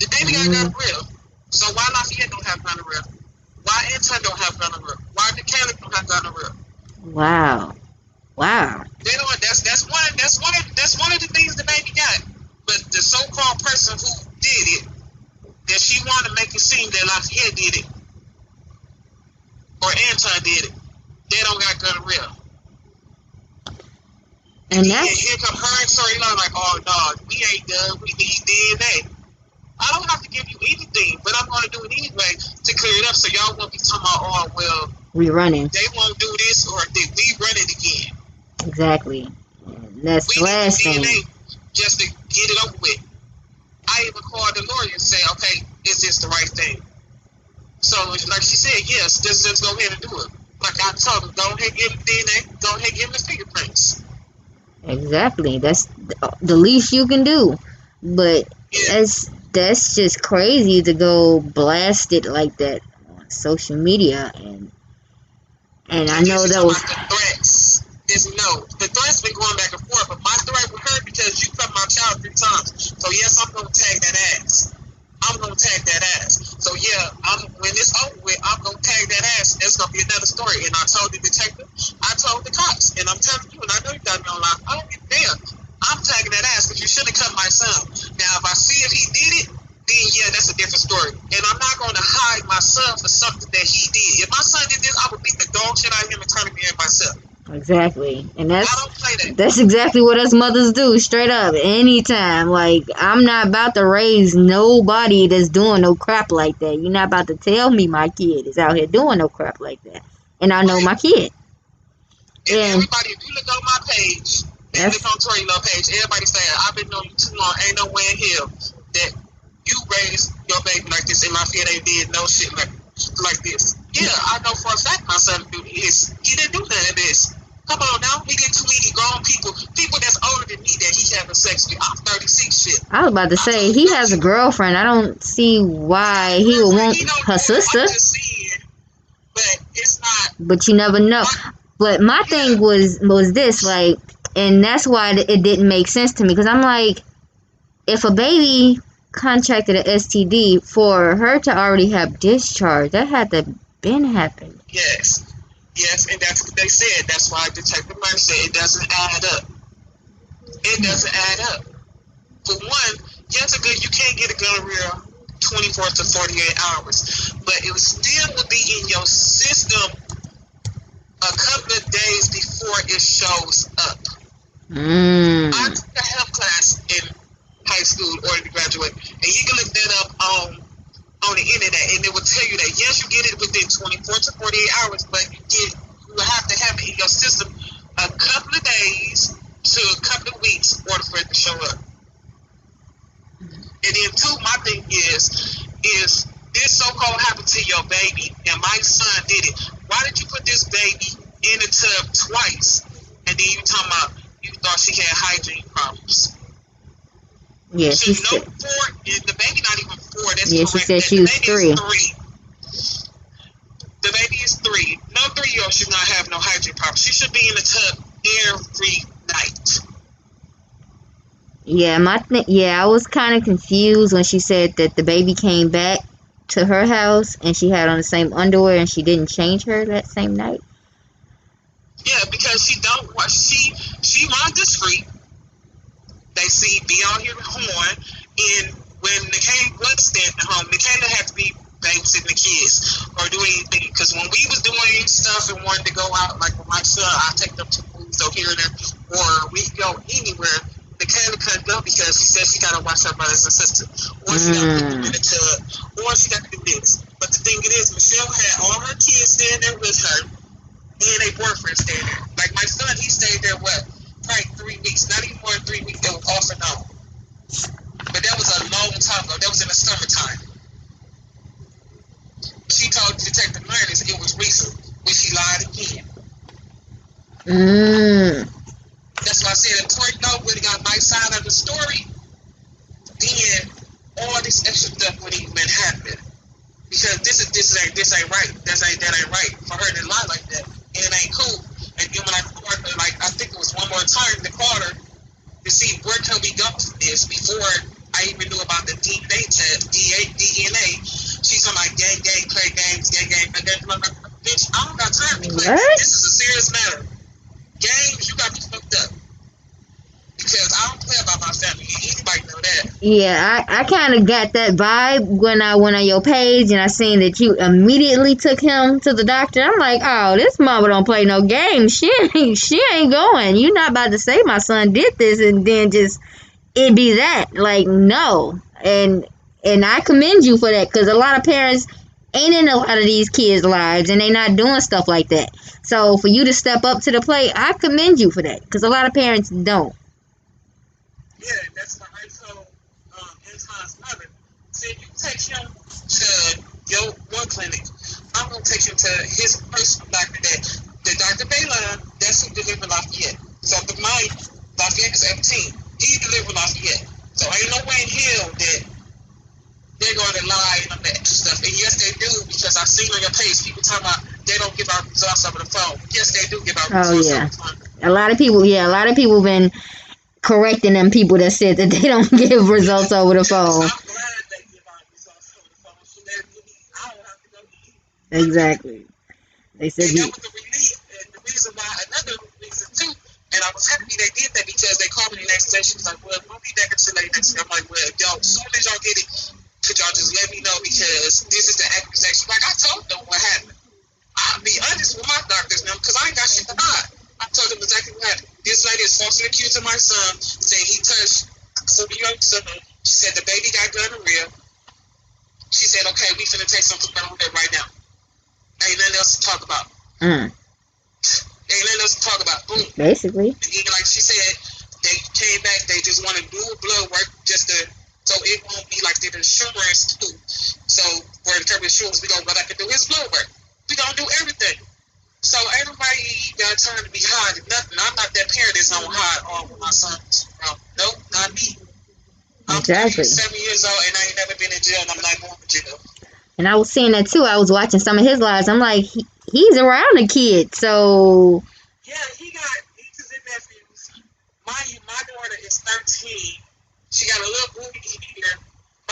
The baby got gonorrhea. So why Lafayette don't have gonorrhea? Why Anton don't have gonorrhea? Why Nikayla don't have gonorrhea? Wow. They don't. That's one of the things the baby got. But the so-called person who did it that she want to make it seem that Lafayette did it or Anton did it. They don't got gonorrhea. And then that's here come her and Tori Love like, oh no, we ain't done. We need DNA. I don't have to give you anything, but I'm going to do it anyway to clear it up so y'all won't be talking about, oh, well, we running. they won't do this or did we run it again. Exactly. And that's the We last need thing. DNA just to get it over with. I even called the lawyer and say, okay, is this the right thing? So, like she said, yes, just go ahead and do it. Like I told them, go ahead and give them DNA, go ahead and give them the fingerprints. Exactly. That's the least you can do. But Yeah. that's just crazy to go blast it like that on social media, and I know This is that was about the threats. The threats been going back and forth, but my threat with her because you cut my child 3 times. So yes, I'm gonna tag that ass. I'm gonna tag that ass. So yeah, when it's over with, I'm gonna tag that ass. That's gonna be another story. And I told the detective, I told the cops, and I'm telling you, and I know you got me on live. I don't give a damn. I'm tagging that ass because you shouldn't have cut my son. Now, if I see if he did it, then yeah, that's a different story. And I'm not gonna hide my son for something that he did. If my son did this, I would beat the dog shit out of him and turn him in myself. exactly, and I don't play that. that's exactly what us mothers do, straight up, anytime. Like, I'm not about to raise nobody that's doing no crap like that. You're not about to tell me my kid is out here doing no crap like that, and I know my kid. And And everybody, if you look on my page, and look on Tori Love page, everybody saying, I've been knowing you too long, ain't no way in hell that you raised your baby like this, and Lafayette ain't did no shit like this. Yeah, I know for a fact my son do this. He didn't do none of this. Come on now, he get too easy grown people that's older than me that he having sex with. I'm 36 shit. I was about to say, he has a girlfriend. I don't see why he would want her sister. I'm just saying, but it's not. But you never know. But my thing was this, like, and that's why it didn't make sense to me, because I'm like, if a baby contracted an STD, for her to already have discharge, that had to been happened. Yes, and that's what they said. That's why Detective Murray said it doesn't add up. It doesn't add up. For one, yes, you can't get a gonorrhea 24 to 48 hours, but it still would be in your system a couple of days before it shows up. I took a health class in high school in order to graduate, and you can look that up on the internet, and it will tell you that yes, you get it within 24 to 48 hours, but you have to have it in your system a couple of days to a couple of weeks in order for it to show up. And then two, my thing is this so-called happened to your baby, and my son did it. Why did you put this baby in the tub twice, and then you talking about you thought she had hygiene problems? Yeah, she said. The baby not even 4. That's correct. She said she was 3. The baby is 3. No 3-year-old should not have no hygiene problems. She should be in the tub every night. Yeah, I was kind of confused when she said that the baby came back to her house and she had on the same underwear and she didn't change her that same night. Yeah, because she runs discreet. They see be on here horn, and when Nicaila was staying at home, Nicaila had to be babysitting the kids or do anything. Because when we was doing stuff and wanted to go out, like with my son, I take them to movies or here and there, or we go anywhere. Nicaila couldn't go because she said she got to watch her brothers and sisters, or she got to put them in the tub, or she got to do this. But the thing is, Michelle had all her kids staying there with her, and a boyfriend staying there. Like my son, he stayed there probably 3 weeks, not even more than 3 weeks. It was off and on. But that was a long time ago. That was in the summertime. She told Detective Murders it was recent when she lied again. That's why I said if Tori Love would have got my side of the story, then all this extra stuff wouldn't even happen. Because this ain't right. That ain't right for her to lie like that. And it ain't cool. And then when I called her, like I think it was one more time to call her to see where can we go from this before I even knew about the DNA test, DNA. She's talking about gang, play games, gang. I'm like, bitch, I don't got time to play. This is a serious matter. Games, you got me fucked up. Because I don't play about my family. Anybody know that. Yeah, I kind of got that vibe when I went on your page and I seen that you immediately took him to the doctor. I'm like, oh, this mama don't play no games. She ain't going. You not about to say my son did this and then just it be that. Like, no. And I commend you for that because a lot of parents ain't in a lot of these kids' lives and they not doing stuff like that. So for you to step up to the plate, I commend you for that because a lot of parents don't. Yeah, that's why I told Anton's mother, said you take him to your one clinic. I'm gonna take him to his personal doctor that the Dr. Baylon, that's who delivered Lafayette. So the mine Lafayette is 17. He delivered Lafayette. So ain't no way in hell that they're gonna lie and all that extra stuff. And yes they do, because I've seen on your page people talking about they don't give out results over the phone. Yes they do give out Oh results yeah. over the phone. A lot of people been correcting them people that said that they don't give results over the So phone. I'm glad they give out results over the phone. So that I don't have to go to you. Exactly. They said And that he. was the relief, and the reason why, another reason too, and I was happy they did that because they called me the next day. She was like, well, we'll be back until late next year. I'm like, well, y'all, as soon as y'all get it, could y'all just let me know because this is the accusation. Like, I told them what happened. I'll be honest with my doctors now because I ain't got shit to hide. I told them exactly what happened. This lady is falsely accusing my son, saying he touched some young son. She said the baby got gonorrhea. She said, okay, we finna take something over there right now. Ain't nothing else to talk about. Ain't nothing else to talk about. Boom. Basically. And then, like she said, they came back. They just want to do blood work just to, so it won't be like the insurance too. So for the term of insurance, we gonna go back and do his blood work. We gonna do everything. So ain't nobody got time to be hiding nothing. I'm not that parent that's on hide all with my sons. Nope, not me. I'm Exactly. 37 years old and I ain't never been in jail and I'm not going to jail. And I was seeing that too. I was watching some of his lives. I'm like, he's around the kid, so. Yeah, he got nieces and nephews. Mind you, my daughter is 13. She got a little booty here.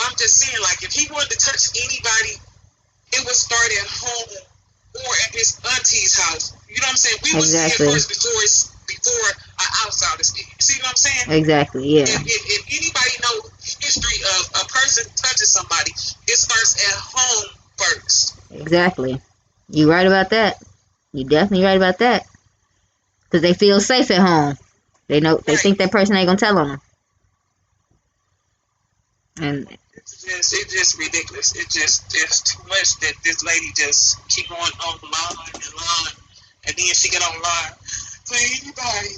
I'm just saying, like, if he wanted to touch anybody, it would start at home or at his auntie's house. You know what I'm saying? We would see it Exactly. first before an outsider. You see what I'm saying? Exactly. Yeah. If anybody knows history of a person touching somebody, it starts at home first. Exactly. You right about that. You definitely right about that. Because they feel safe at home. They know. They think that person ain't gonna tell on them. And It's just ridiculous. It's too much that this lady just keep going on line and line, and then she get on line. For anybody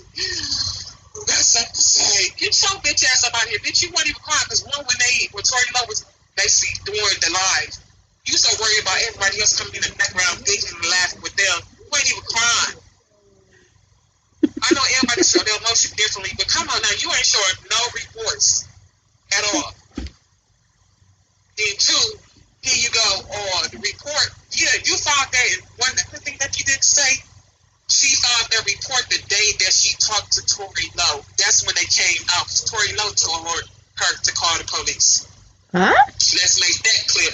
who got something to say, get your bitch ass up out here. Bitch, you weren't even crying because when Tory Lowe was basically doing the live, you so worried about everybody else coming in the background, giggling and laughing with them. You ain't even crying. I know everybody show their emotion differently, but come on now, you ain't showing no reports at all. Then two, here you go on the report. Yeah, you found that one thing that you didn't say. She filed that report the day that she talked to Tory Lowe. That's when they came out. Tory Lowe told her to call the police. huh? Let's make that clear.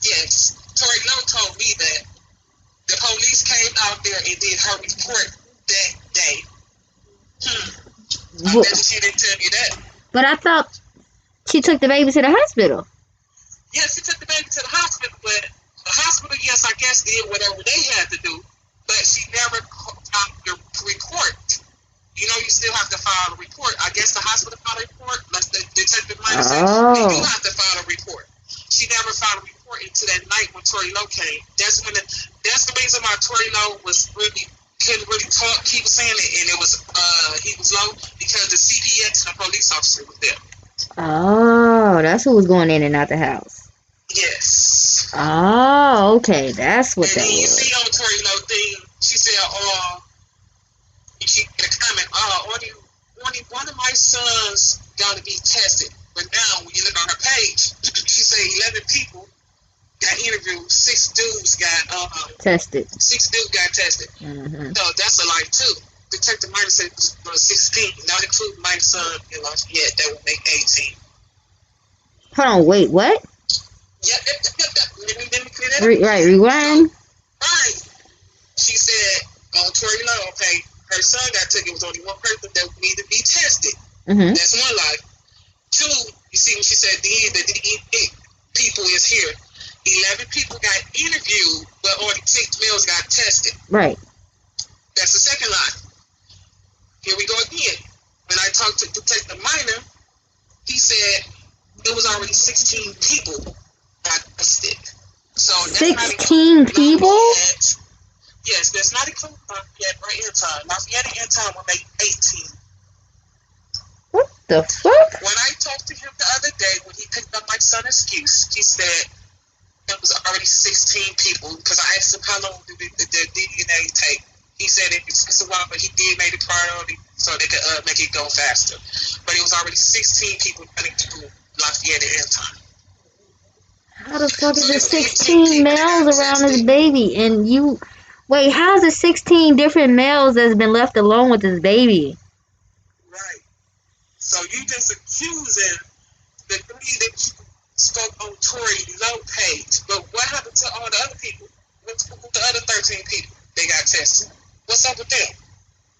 Yes, Tory Lowe told me that the police came out there and did her report that day. I bet she didn't tell you that. But I thought she took the baby to the hospital. Yes, she took the baby to the hospital, but the hospital, yes, I guess did whatever they had to do, but she never filed the report. You know, you still have to file a report. I guess the hospital filed a report. Like the detective might have said, you do have to file a report. She never filed a report until that night when Tory Lowe came. That's the reason why Tory Lowe couldn't really talk. He was saying it, and it was he was low because the CPS and the police officer was there. Oh, that's who was going in and out the house. Yes. Oh, okay, that's what and that then you was. see on Tory Lowe thing, she said, she made a comment, only one of my sons got to be tested. But now, when you look on her page, she said 11 people got interviewed, 6 dudes got Tested. 6 dudes got tested. Mm-hmm. So that's a lie too. Detective Minor said it was 16, not including my son in Lafayette. That would make 18. Hold on, wait, what? Yep. Let me clear that up. Right, rewind. Right. She said on Tory Lowe, okay, her son got took. It was only one person that needed to be tested. Mm-hmm. That's one lie. 2, You see when she said the DEA people is here. 11 people got interviewed, but only 6 males got tested. Right. That's the second line. Here we go again. When I talked to Detective Minor, he said there was already 16 people got tested. So 16 people? Yes, that's not including Lafayette or Anton. Lafayette and Anton will make 18. What the fuck? When I talked to him the other day, when he picked up my son's excuse, he said it was already 16 people, because I asked him how long did the DNA take. He said it takes a while, but he did make it priority so they could make it go faster. But it was already 16 people running through Lafayette and Anton. How the fuck is there 16 males around this baby? And you... Wait, how's it 16 different males that's been left alone with this baby? Right. So you just accusing the 3 that you spoke on Tory Lopez. But what happened to all the other people? What's with the other 13 people they got tested? What's up with them?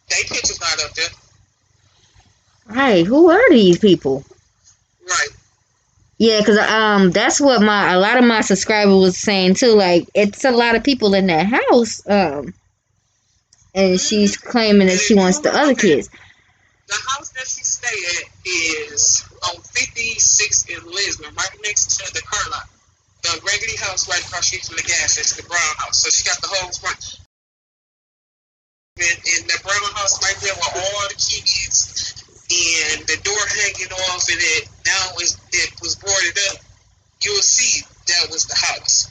They pictures not up there. Right, who are these people? Right. Yeah, because that's what a lot of my subscribers was saying too. Like, it's a lot of people in that house. And she's claiming that she wants the other kids. The house that she stay at is on 56 in Lisbon, right next to the car lot. The Raggedy house right across the street from the gas station, the Brown house. So she got the whole front. In the Brown house right there with all the kids and the door hanging off and it was boarded up, you'll see that was the house.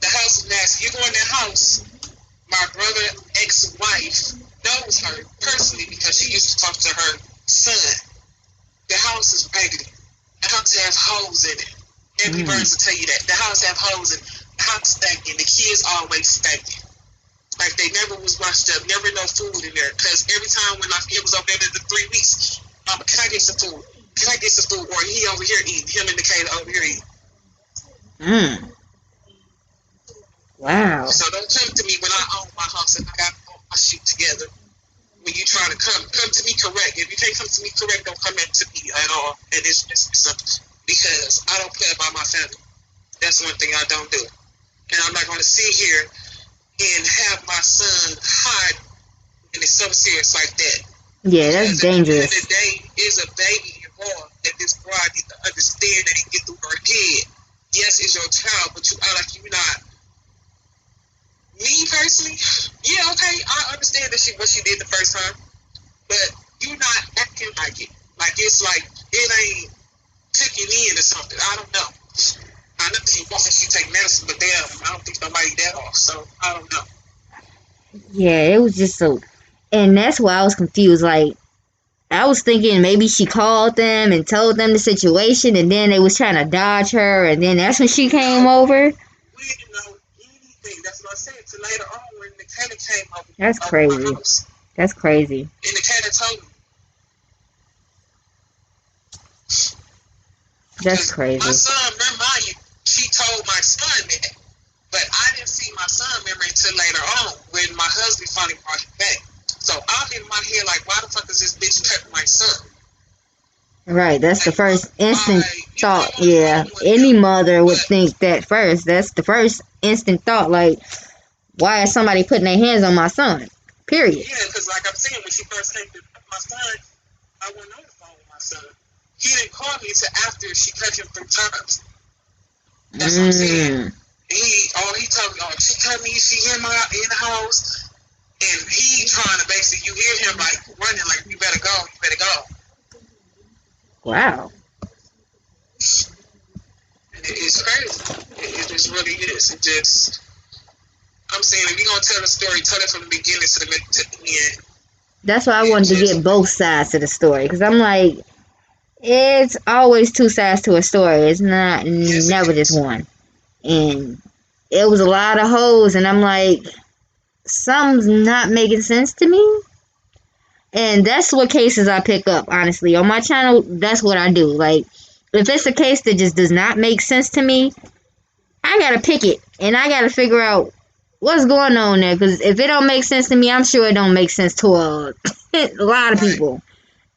The house is nasty. You go in that house, my brother's ex-wife knows her personally because she used to talk to her son. The house is raggedy. The house has holes in it. Every Burns will tell you that. The house have holes in it. The house stinking. The kids always stinking. Like they never was washed up. Never no food in there. Because every time when Lafayette was over there the 3 weeks, can I get some food? Can I get some food? Or he over here eating. Him and the Kayla over here eating. Wow. So don't come to me when I own my house and I got my shit together. When you trying to come to me correct. If you can't come to me correct, don't come to me at all. And it's simple. Because I don't play about my family. That's one thing I don't do. And I'm not going to sit here and have my son hide and it's so serious like that. Yeah, that's dangerous. At the end of the day, is a baby involved that this bride needs to understand that and get through her head. Yes, it's your child, but you act like you're not. Me personally, yeah, okay, I understand that what she did the first time, but you're not acting like it. Like it's like it ain't kicking in or something. I don't know. I know she wants she take medicine, but damn, I don't think nobody that off. So I don't know. Yeah, it was just so, and that's why I was confused. Like, I was thinking maybe she called them and told them the situation, and then they was trying to dodge her, and then that's when she came over. We didn't know anything. That's what I said. So later on, when the Nikita came over, that's crazy. That's crazy. And Nikita told me. That's crazy. My son, remind you, she told my son that, but I didn't see my son remember until later on when my husband finally brought him back. So I'm in my head like, why the fuck is this bitch cut my son? Right, that's the first instant thought. Yeah, any mother would think that first. That's the first instant thought. Like, why is somebody putting their hands on my son? Period. Yeah, because like I'm saying, when she first came to my son, I wasn't on the phone with my son. He didn't call me until after she cut him 3 times. That's what I'm saying. He told me, she cut me, she hit my in the house, and he trying to basically, you hear him like running, like you better go. Wow. It's crazy. It just really is. It just, I'm saying, if you're gonna tell the story, tell it from the beginning to the end. That's why I wanted to get both sides to the story, because I'm like, it's always 2 sides to a story. It's not never just one. And it was a lot of hoes, and I'm like, something's not making sense to me. And that's what cases I pick up, honestly. On my channel, that's what I do. Like, if it's a case that just does not make sense to me, I gotta pick it, and I gotta figure out what's going on there. Because if it don't make sense to me, I'm sure it don't make sense to a lot of people.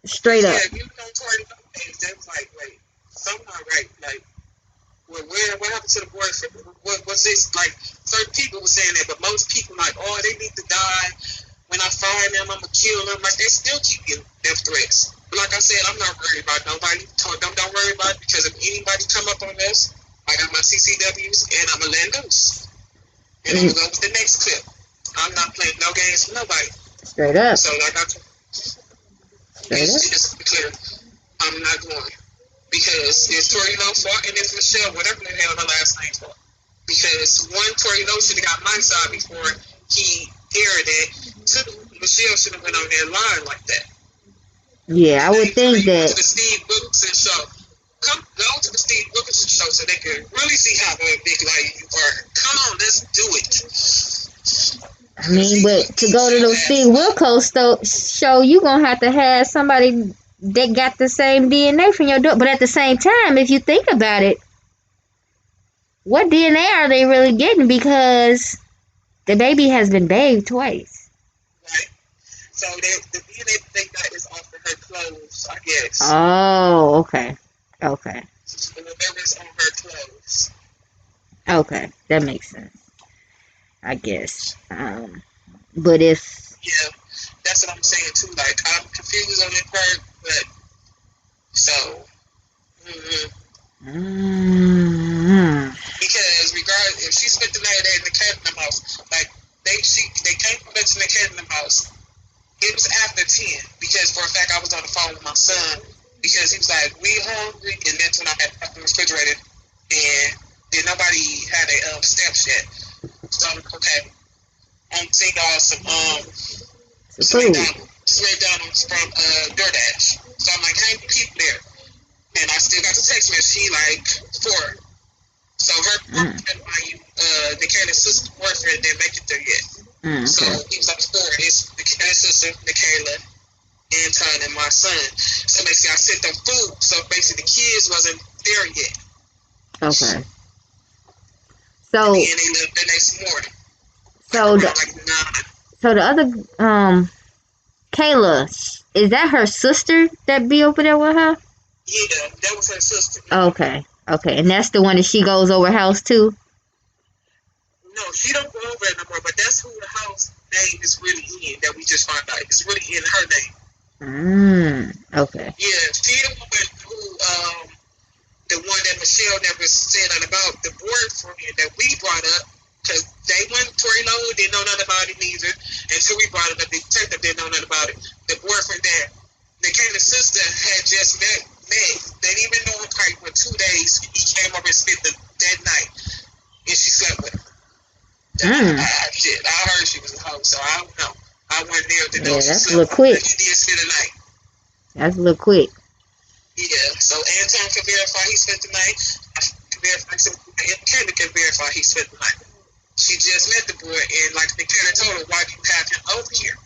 Straight up. Yeah, you know, Tory Lopez, they was like, wait, it's like certain people were saying that, but most people like, oh, they need to die. When I find them, I'm gonna kill them. Like they still keep giving death threats. But like I said, I'm not worried about nobody. Told them don't worry about it because if anybody come up on us, I got my CCWs and I'm gonna let loose. And I'm gonna go with the next clip. I'm not playing no games with nobody. Straight up. So like I told, just to be clear, I'm not going because it's Torino fault and it's Michelle, whatever the hell the last name for. Because one, Torino should have got my side before he aired it. Two, Michelle should have went on their line like that. Yeah, I would think that. To the Steve Wilkerson show. Go to the Steve Wilkerson show so they can really see how big like you are. Come on, let's do it. I mean, but to go to the Steve Wilkos show, you gonna have to have somebody that got the same DNA from your daughter. But at the same time, if you think about it, what DNA are they really getting? Because the baby has been bathed twice. Right. So the DNA they got is off of her clothes, I guess. Oh, okay. Okay. Whatever's on her clothes. Okay, that makes sense. I guess. But if... Yeah, that's what I'm saying too. Like, I'm confused on that part, but... So... Because regardless, if she spent the night in the Cannon house, like, they came from the Cannon house, it was after 10, because for a fact I was on the phone with my son, because he was like, we hungry, and that's when I had the refrigerator, and then nobody had a steps yet. So I'm like, okay, I'm taking y'all some McDonald's from DoorDash. So I'm like, hey, people there, and I still got the text message. He like 4. So her Nicaela's sister's boyfriend didn't make it there yet. Okay. So he was like 4. It's Nicaela's sister, Nicaela, Anton, and my son. So basically, I sent them food. So basically, the kids wasn't there yet. Okay. So. And then they left the next morning. So like so the other Kayla, is that her sister that be over there with her? Yeah, that was her sister. Okay. Okay, and that's the one that she goes over house to? No, she don't go over it no more, but that's who the house name is really in, that we just found out. It's really in her name. Okay. Yeah, she the one who, the one that Michelle never said nothing about, the boyfriend that we brought up, because they went, Tori Lowe didn't know nothing about it neither, until we brought it up, the detective didn't know nothing about it. The boyfriend that Nicaela's sister had just met, they didn't even know him probably for 2 days. He came over and spent that night, and she slept with him. I heard she was a hoe, so I don't know. I went there to know she that's slept a little quick. He did spend the night. That's a little quick. Yeah, so Anton can verify he spent the night. Nicaela can verify he spent the night. She just met the boy, and like Nicaela told her, why do you have him over here?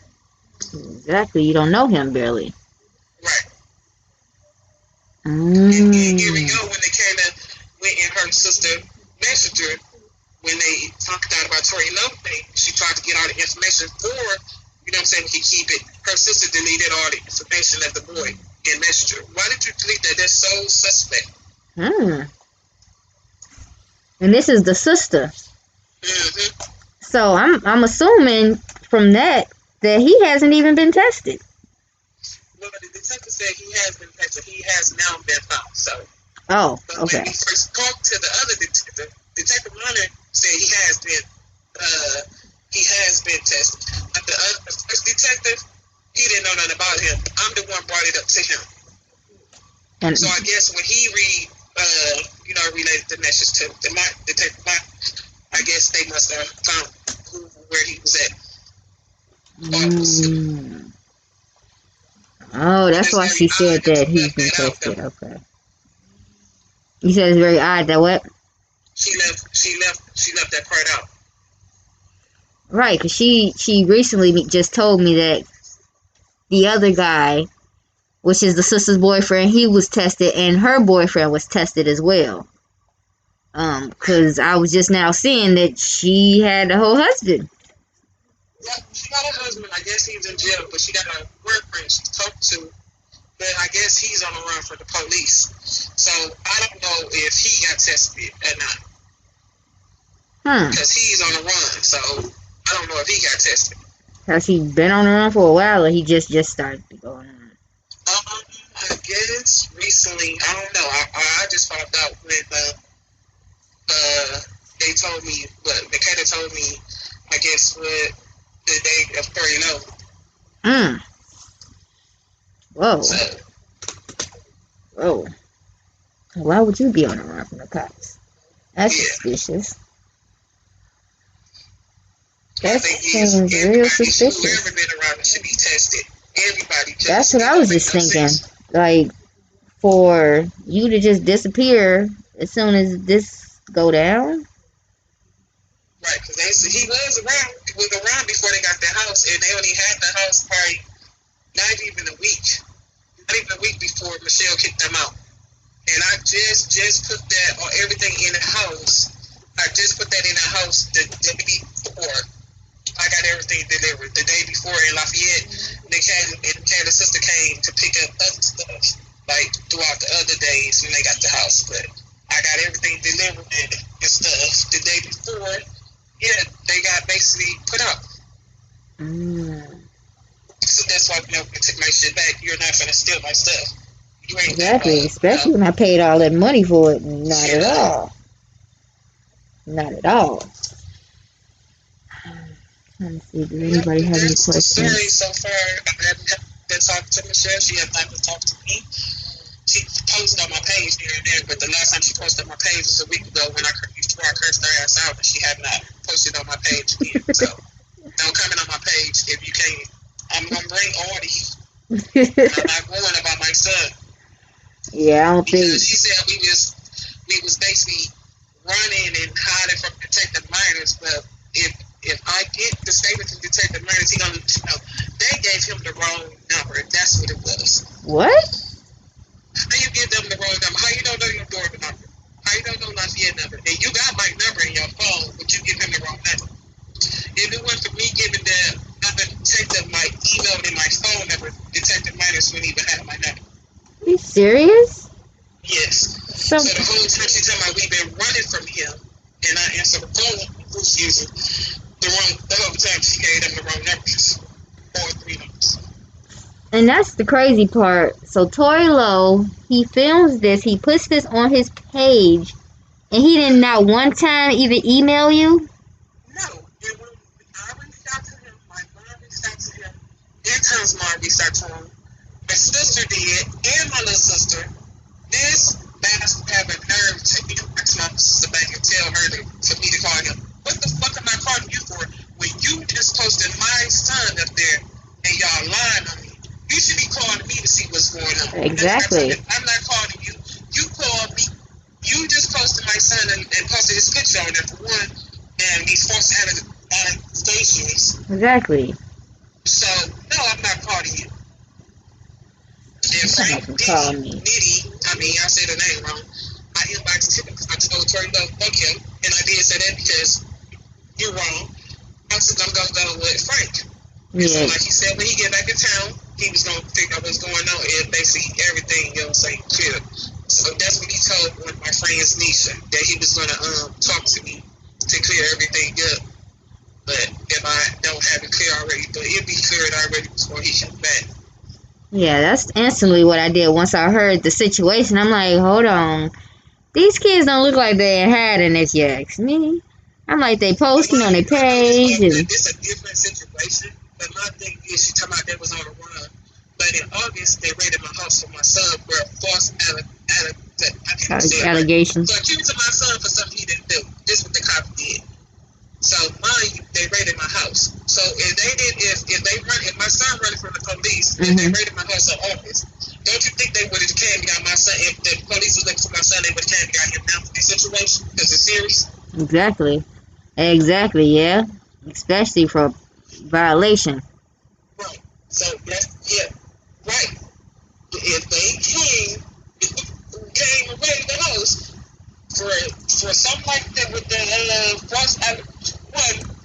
Exactly, you don't know him barely. Right. And here we go when Nicaela went in her sister messenger, when they talked out about Tori Love thing, she tried to get all the information for, you know what I'm saying, we could keep it. Her sister deleted all the information of the boy in messenger. Why did you delete that? That's so suspect. And this is the sister. Mm-hmm. So I'm assuming from that he hasn't even been tested. Well, the detective said he has been tested. He has now been found. So. Oh, but okay. When we first talked to the other detective, Detective Leonard said he has been tested. But the first detective, he didn't know nothing about him. I'm the one brought it up to him. And so I guess when he relayed the message to the detective, I guess they must have found where he was at. Oh, that's why she said that he's been tested. Okay. You said it's very odd that what? She left that part out. Right, because she recently just told me that the other guy, which is the sister's boyfriend, he was tested, and her boyfriend was tested as well. Because I was just now seeing that she had a whole husband. Yeah, she got a husband. I guess he's in jail, but she got a boyfriend she talked to. But I guess he's on the run for the police. So I don't know if he got tested or because he's on the run. So I don't know if he got tested. Has he been on the run for a while, or he just started going on? I guess recently. I don't know. I just found out when they told me, but Decatur told me, I guess what the day of 30-0. Whoa. So, whoa. Why would you be on the run from the cops? That's suspicious. That seems real suspicious. Whoever been around should be tested. Everybody. That's what I was just thinking. Like, for you to just disappear as soon as this go down. Right, because he was around before they got the house, and they only had the house probably not even a week before Michelle kicked them out. And I just put that on everything in the house. I just put that in the house the day before. I got everything delivered the day before in Lafayette. The sister came to pick up other stuff, like throughout the other days when they got the house. But I got everything delivered and stuff the day before. Yeah, they got basically put out. So that's why when I took my shit back, you're not gonna steal my stuff. You ain't exactly, especially when I paid all that money for it. Not at all. Not at all. Trying to see, does anybody have any questions? The story so far. I haven't been talking to Michelle. She has not been talking to me. She posted on my page here and there, but the last time she posted on my page was a week ago before I cursed her ass out, and she had not posted on my page again. So don't comment on my page if you can't. I'm gonna bring all the heat. I'm not going about my son. Yeah, I don't think. Because she said we was basically running and hiding from Detective Miners, but if I get the statement from Detective Miners, he gonna let you know they gave him the wrong number. That's what it was. What? How you give them the wrong number? How you don't know your door number? How you don't know Lafayette number? And you got my number in your phone, but you give him the wrong number. If it wasn't for me giving the other detective my email and my phone number, Detective Miners wouldn't even have my number. Are you serious? Yes. So the whole time she's talking about we've been running from him, and I answered the phone, excuse me, the whole time she gave them the wrong numbers. 4 3 numbers. And that's the crazy part. So Tory Lowe, he films this, he puts this on his page, and he didn't not one time even email you? No. And when I reached out to him, my mom reached out to him, and Tom's mom reached out to him, my sister did, and my little sister. This bastard have a nerve to inbox my sister back and tell her for me to call him. What the fuck am I calling you for when you just posted my son up there and y'all lying on me? You should be calling me to see what's going on. Exactly. I'm not calling you. You called me. You just posted my son and posted his picture on there for one, and these false allegations. Exactly. So, no, I'm not calling you. And Frank Nitty, I said the name wrong. I inboxed him because I told Tory Lowe, fuck him. And I did say that because you're wrong. I said, I'm going to go with Frank. Yeah. And so, like he said, when he get back in town, he was going to figure out what's going on and basically everything, you know what I'm saying, clear. So that's what he told one of my friends, Nisha, that he was going to talk to me to clear everything up. But if I don't have it clear already, but it'll be cleared already before he comes back. Yeah, that's instantly what I did once I heard the situation. I'm like, hold on. These kids don't look like they ain't hiding this, you ask me. I'm like, they posting on their page. It's a different situation, but my thing is, she talking about they was on the run. But in August, they raided my house for my son for a false allegation. So accused my son for something he didn't do. This is what the cop did. So mind you, they raided my house. So if my son running from the police, and they raided my house in August, don't you think they would have came and got my son? If the police was looking for my son, they would have came and got him now for this situation because it's serious. Exactly, yeah. Especially for violation. Right. So right. If they came and raided the house for something like that with the false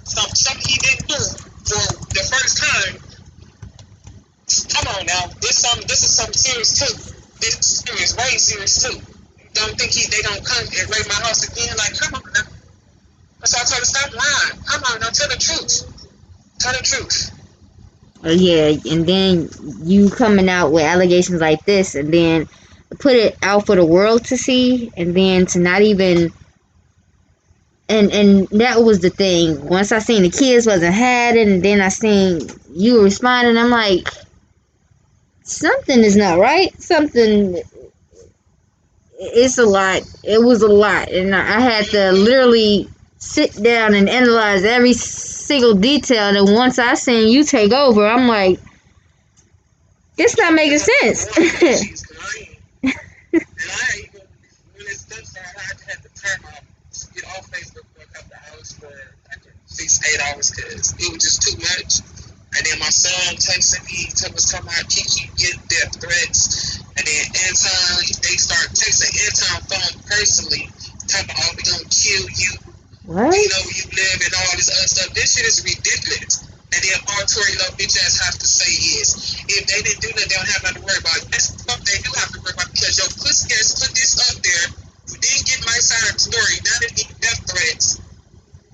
something he didn't do for the first time. Come on now, this is something serious too. This is serious, way serious too. Don't think they don't come and raid my house again? Like, come on now. So I told her, stop lying. I'm not gonna tell the truth. Tell the truth. Yeah, and then you coming out with allegations like this, and then put it out for the world to see, and then to not even. And that was the thing. Once I seen the kids wasn't had it, and then I seen you responding, I'm like, something is not right. Something. It's a lot. It was a lot, and I had to literally sit down and analyze every single detail. And once I seen you take over, I'm like, this not making sense. She's lying. And I even, when it stuff started, I had to turn off, get off Facebook for a couple of hours for like 6-8 hours because it was just too much. And then my son texted me, talking about Kiki getting death threats. And then Anton, they start texting Anton phone personally, talking about, oh, we gonna kill you. What? You know, you live and all this other stuff. This shit is ridiculous. And then all Tory little bitch ass have to say is, if they didn't do that, they don't have nothing to worry about. That's what they do have to worry about because your pussy ass put this up there. You didn't get my side of the story. Now they get death threats.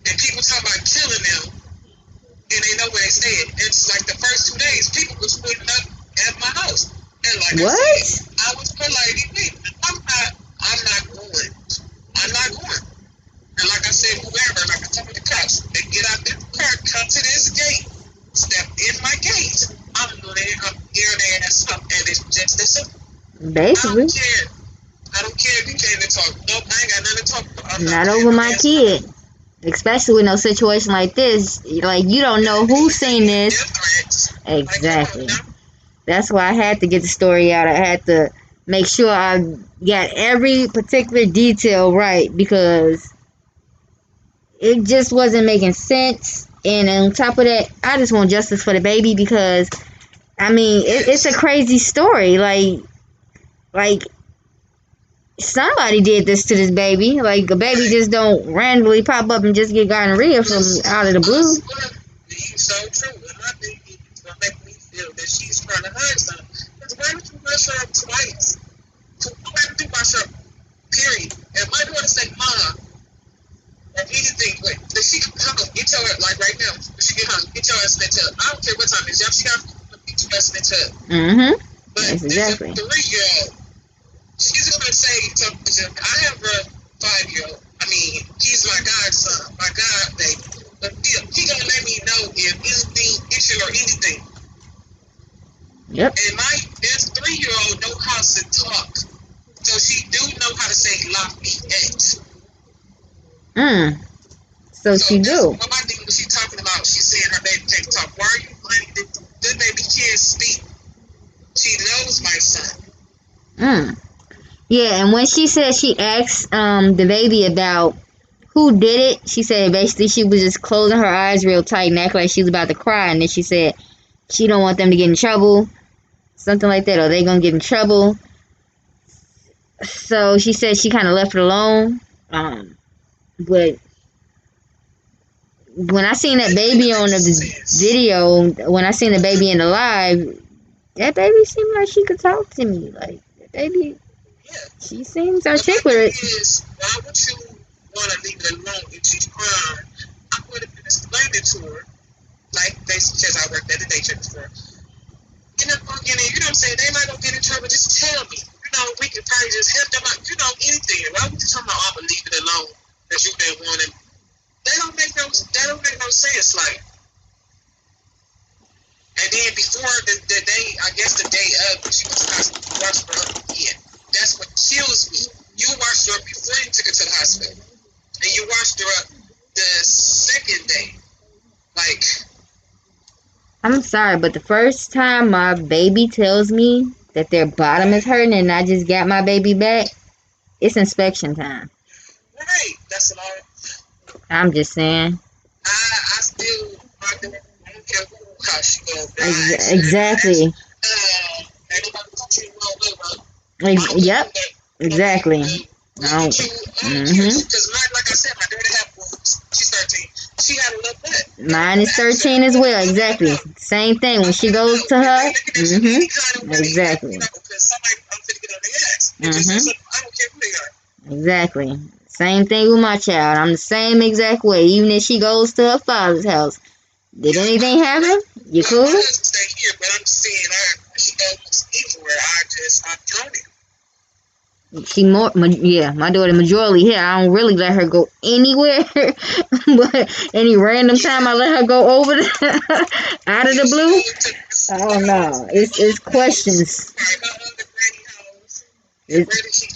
And people talking about killing them. And they know where they stay. It's like the first 2 days, people was putting up at my house. And like What? I said, I was polite. I'm not going. I'm not going. And like I said, whoever, like I told the cops, they get out their car, come to this gate, step in my gate. I'm gearing their ass up, and it's just that simple. Basically. I don't care if you came to talk. Nope, I ain't got nothing to talk about. I'm Not over my kid. Especially with no situation like this. Like, you don't know who's seen this. Exactly. That's why I had to get the story out. I had to make sure I got every particular detail right because it just wasn't making sense. And on top of that, I just want justice for the baby because, I mean, it's a crazy story. Like somebody did this to this baby. Like, a baby just don't randomly pop up and just get gonorrhea from out of the blue. You're so true. And my baby is going to make me feel that she's trying to hide something. Because why would you brush her up twice? So go back and do brush her up, period. And my daughter say, Mom, or anything, but she can come get your ass, like right now, she get home, get your ass in that tub. I don't care what time it is. She got to get your ass in that tub. Mm-hmm. But That's exactly. this 3-year-old, she's going to say, I have a 5-year-old. I mean, he's my godson, my god baby. But he going to let me know if anything issue or anything. Yep. And this 3-year-old know how to talk. So she do know how to say lock me X. So she do. What my thing was she talking about, she saying her baby can't talk. Why are you letting this baby can't speak? She knows my son. Yeah, and when she said she asked the baby about who did it, she said basically she was just closing her eyes real tight and acting like she was about to cry, and then she said she don't want them to get in trouble, something like that, or they gonna get in trouble. So she said she kind of left it alone. But when I seen that baby on the video, when I seen the baby in the live, that baby seemed like she could talk to me. Like, that baby, she seems articulate. Why would you want to leave it alone if she's crying? I would have explained it to her, like they suggest I worked at the daycare before. You know what I'm saying? They might not get in trouble. Just tell me. You know, we could probably just help them out. You know, anything. Why would you tell my mama leave it alone? Because you didn't want it. That don't make no sense. Like, and then before the day, I guess the day of, when she was in the hospital, you watched her up again. That's what kills me. You watched her up before you took her to the hospital, and you watched her up the second day. Like, I'm sorry, but the first time my baby tells me that their bottom is hurting and I just got my baby back, it's inspection time. Right. That's what I'm just saying. I still, I don't care how she goes. Exactly. Yep. Exactly. No. Because like I said, my daughter had boobs. She's 13. She had a little butt. Mine is 13 as well. Exactly. Same thing. When she goes to her. Exactly. Because somebody, I'm finna get on their ass. I don't care who they are. Exactly. Same thing with my child. I'm the same exact way. Even if she goes to her father's house. Did anything happen? You My cool? husband stay here, but I'm just seeing her. She goes anywhere. I'm thrown it. She more, yeah, my daughter majority here. I don't really let her go anywhere, but any random time I let her go over out of the blue. I don't know. It's questions. And Brady, she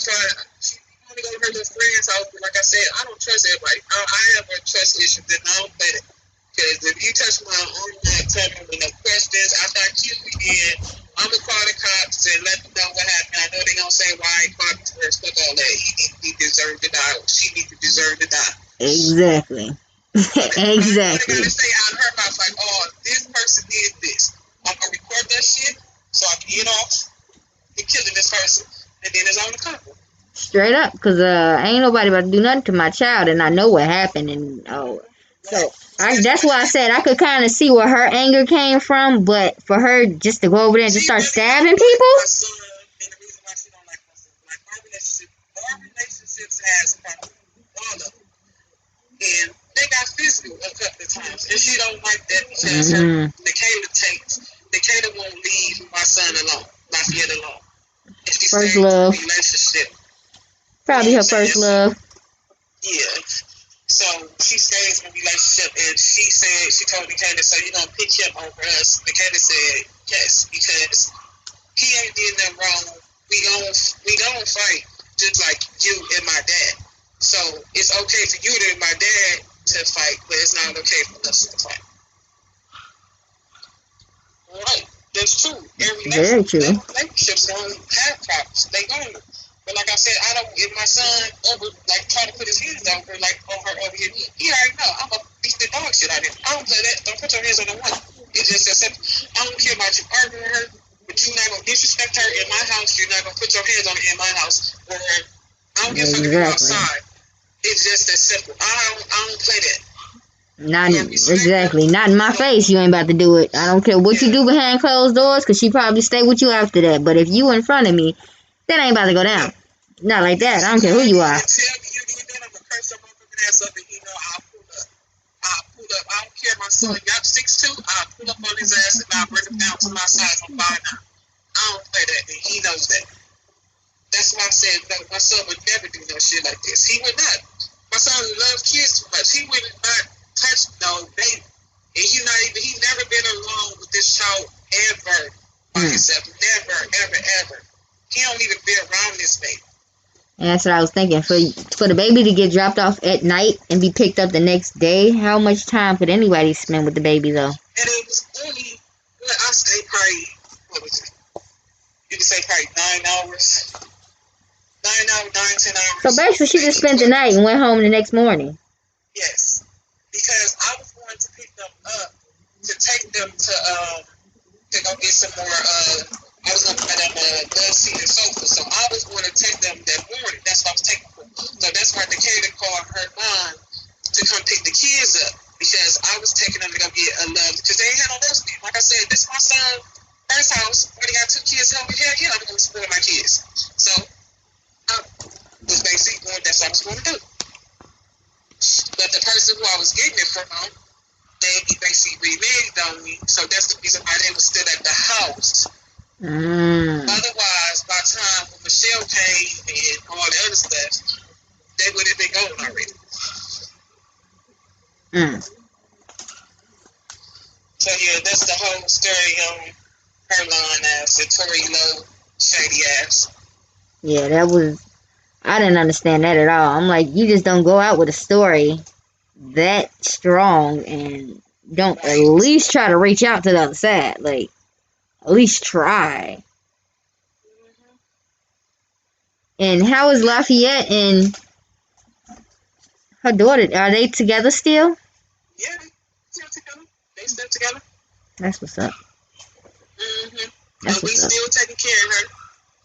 only go to her little friend's house. But like I said, I don't trust everybody. I have a trust issue that I don't play that. Because if you touch my own mind, tell me with no questions, after I kill you again, I'm going to call the cops and let them know what happened. I know they're going to say why I called me first. Fuck all that. He deserved to die. She needs to deserve to die. Exactly. Exactly. I gotta say out of her mouth, like, oh, this person did this. I'm going to record that shit so I can get off and killing this person. And then it's on the couple. Straight up, because ain't nobody about to do nothing to my child, and I know what happened, and so that's why I said I could kind of see where her anger came from, but for her just to go over there and just start stabbing people. My son, and the reason why she don't like my son, like our relationships has problems, all of them, and they got physical a couple of times, and she don't like that because Nikayla won't leave my son alone, Lafayette alone. And she First love. Relationship. Probably her first love. Yeah. So she stays in a relationship, and she told Nikayla, so you gonna pick him over us? Nikayla said yes, because he ain't did nothing wrong. We gonna fight just like you and my dad. So it's okay for you and my dad to fight, but it's not okay for us to fight. Right. That's true. Very true. Relationships gonna have problems. They gonna. But like I said, I don't. If my son ever try to put his hands over over here, he already know I'm gonna beat the dog shit out of him. I don't play that. Don't put your hands on the one. It's just that simple. I don't care about you arguing with her, but you're not gonna disrespect her in my house. You're not gonna put your hands on her in my house. Or I don't give a fuck if you're outside. It's just that simple. I don't play that. Not exactly. Not in my face. You ain't about to do it. I don't care what you do behind closed doors, because she probably stay with you after that. But if you in front of me, that ain't about to go down. Not like that. I don't care who you are. Tell me you did that, I'm gonna curse your motherfucking ass up, and he know I'll pull up. I don't care. My son, y'all 6'2", I'll pull up on his ass and I'll bring him down to my size. I'm 5'9". I don't play that, and he knows that. That's why I said no, my son would never do no shit like this. He would not. My son loves kids too much. He would not touch no baby. And he never been alone with this child ever by himself. Never, ever, ever. He don't even be around this baby. And that's what I was thinking. For the baby to get dropped off at night and be picked up the next day, how much time could anybody spend with the baby though? And it was only, I say probably, what was it? You could say probably 9 hours. 9 hours, 10 hours. So basically she just spent the night and went home the next morning. Yes. Because I was going to pick them up to take them to go get some more, I was going to buy them a love seat and sofa. So I was going to take them that morning. That's what I was taking for. So that's why Nikayla called her mom to come pick the kids up. Because I was taking them to go get a love, because they ain't had no love seat. Like I said, this is my son, first house, when he got 2 kids home, yeah, I'm going to support my kids. So I was basically doing that's what I was going to do. But the person who I was getting it from, they basically reneged on me. So that's the reason why they were still at the house. Otherwise, by the time when Michelle came and all the other stuff, they would have been gone already. So yeah, that's the whole story on her lying ass and Tori Lowe shady ass. Yeah, I didn't understand that at all. I'm like, you just don't go out with a story that strong and don't at least try to reach out to the other side. Like, at least try. And how is Lafayette and her daughter? Are they together still? Yeah, they still together. That's what's up. And we still taking care of her.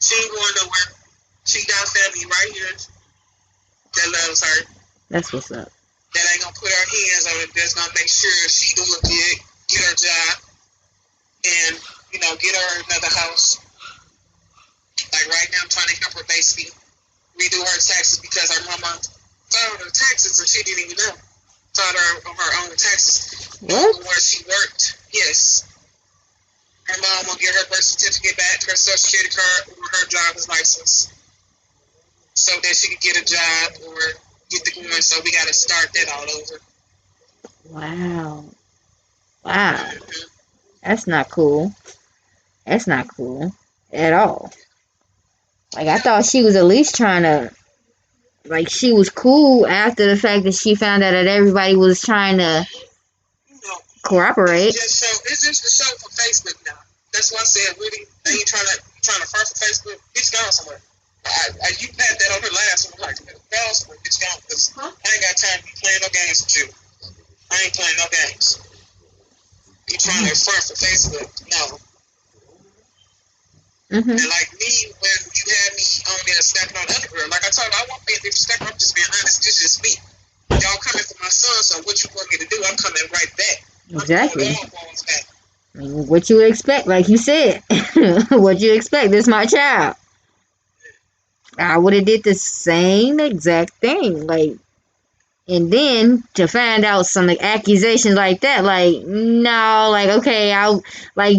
She ain't going nowhere. She got family right here that loves her. That's what's up. That ain't gonna put her hands on it. That's gonna make sure she do it good, get her job, and get her another house. Like right now, I'm trying to help her basically redo her taxes because her mama filed her taxes, and she didn't even know. Filed her on her own taxes. What? Where she worked. Yes. Her mom will get her birth certificate back, her social security card, or her driver's license, so that she could get a job or get the going. So we got to start that all over. Wow. Wow. That's not cool. That's not cool at all. Like, I thought she was at least trying to, like, she was cool after the fact that she found out that everybody was trying to cooperate. It's just a show for Facebook now. That's why I said, really, they ain't trying to fight for Facebook. Bitch, gone somewhere. You had that on her last one. Like, go somewhere, bitch, gone. Because I ain't got time to be playing no games with you. I ain't playing no games. You trying to fight for Facebook? No. And like me, when you had me on there snapping on the other girl, like I told her, I won't be a disrespectful. I'm just being honest. This is me. Y'all coming for my son, so what you want me to do? I'm coming right back. Exactly. I mean, what you expect, like you said. What you expect, this my child. I would have did the same exact thing. Like, and then to find out some like, accusations like that, like, no, like, okay, I'll, like,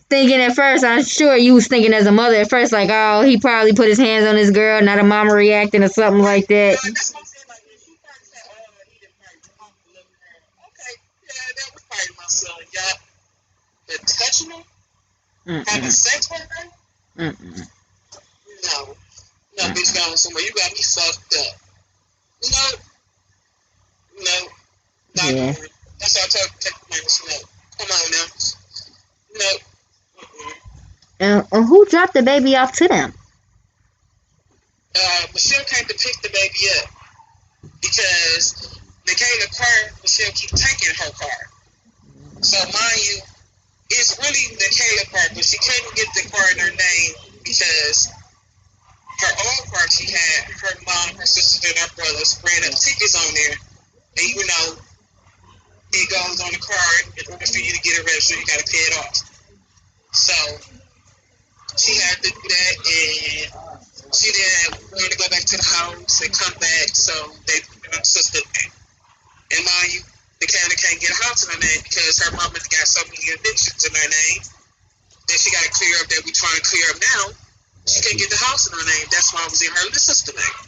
thinking at first, I'm sure you was thinking as a mother at first, like, oh, he probably put his hands on his girl, not a mama reacting or something like that. That's what I'm saying. Like, if you probably said, oh, he didn't probably talk to little girl. Okay, yeah, that was probably my son. Y'all, but touching him, having sex with her, no, bitch, gone somewhere. You got me fucked up. No, not Yeah. good. That's why I told you to take the minus note. Come on now. No. And who dropped the baby off to them? Michelle came to pick the baby up because Michaela car, Michelle keep taking her car. So mind you, it's really Michaela car, but she couldn't get the car in her name because her old car she had, her mom, her sister, and her brothers ran up tickets on there, and you know, it goes on the card. In order for you to get it registered, you got to pay it off. So she had to do that, and she didn't want to go back to the house and come back, so they put her sister name. And mind you, the Canada can't get a house in her name because her mama got so many evictions in her name that she got to clear up that we trying to clear up now. She can't get the house in her name. That's why I was in her little sister name.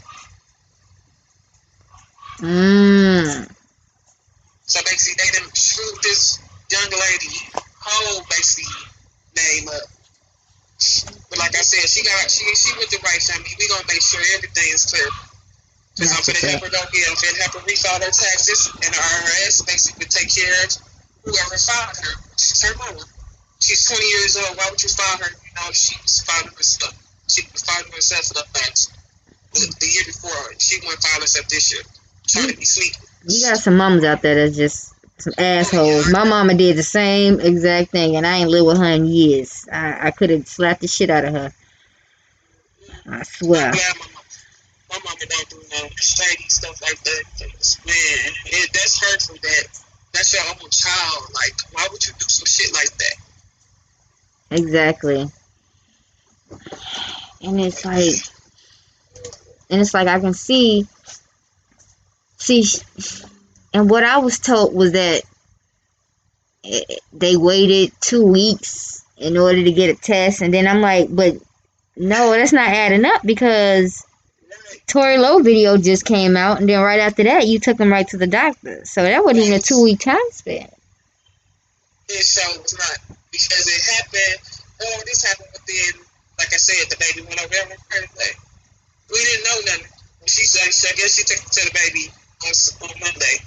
So basically, they done screwed this young lady whole basically name up. But like I said, she with the right family. We gonna make sure everything is clear. Because I'm finna help her go get. I'm finna help her refile her taxes, and the IRS basically take care of whoever filed her. She's her mama. She's 20 years old. Why would you file her? You know, she was filing herself. She was filing herself for the facts. The year before, she wouldn't file herself this year. Trying to be sneaky. You got some moms out there that's just some assholes. My mama did the same exact thing, and I ain't lived with her in years. I could have slapped the shit out of her. I swear. I'm glad my mama don't do no shady stuff like that. Man, that's hurtful. That's your own child. Like, why would you do some shit like that? Exactly. And it's like I can see, and what I was told was that they waited 2 weeks in order to get a test, and then I'm like, but no, that's not adding up because Tory Lowe video just came out, and then right after that, you took him right to the doctor. So that wasn't even a 2-week time span. So it's not, because it happened, this happened within, like I said, the baby went over every birthday. We didn't know nothing. She said, I guess she took it to the baby on Monday.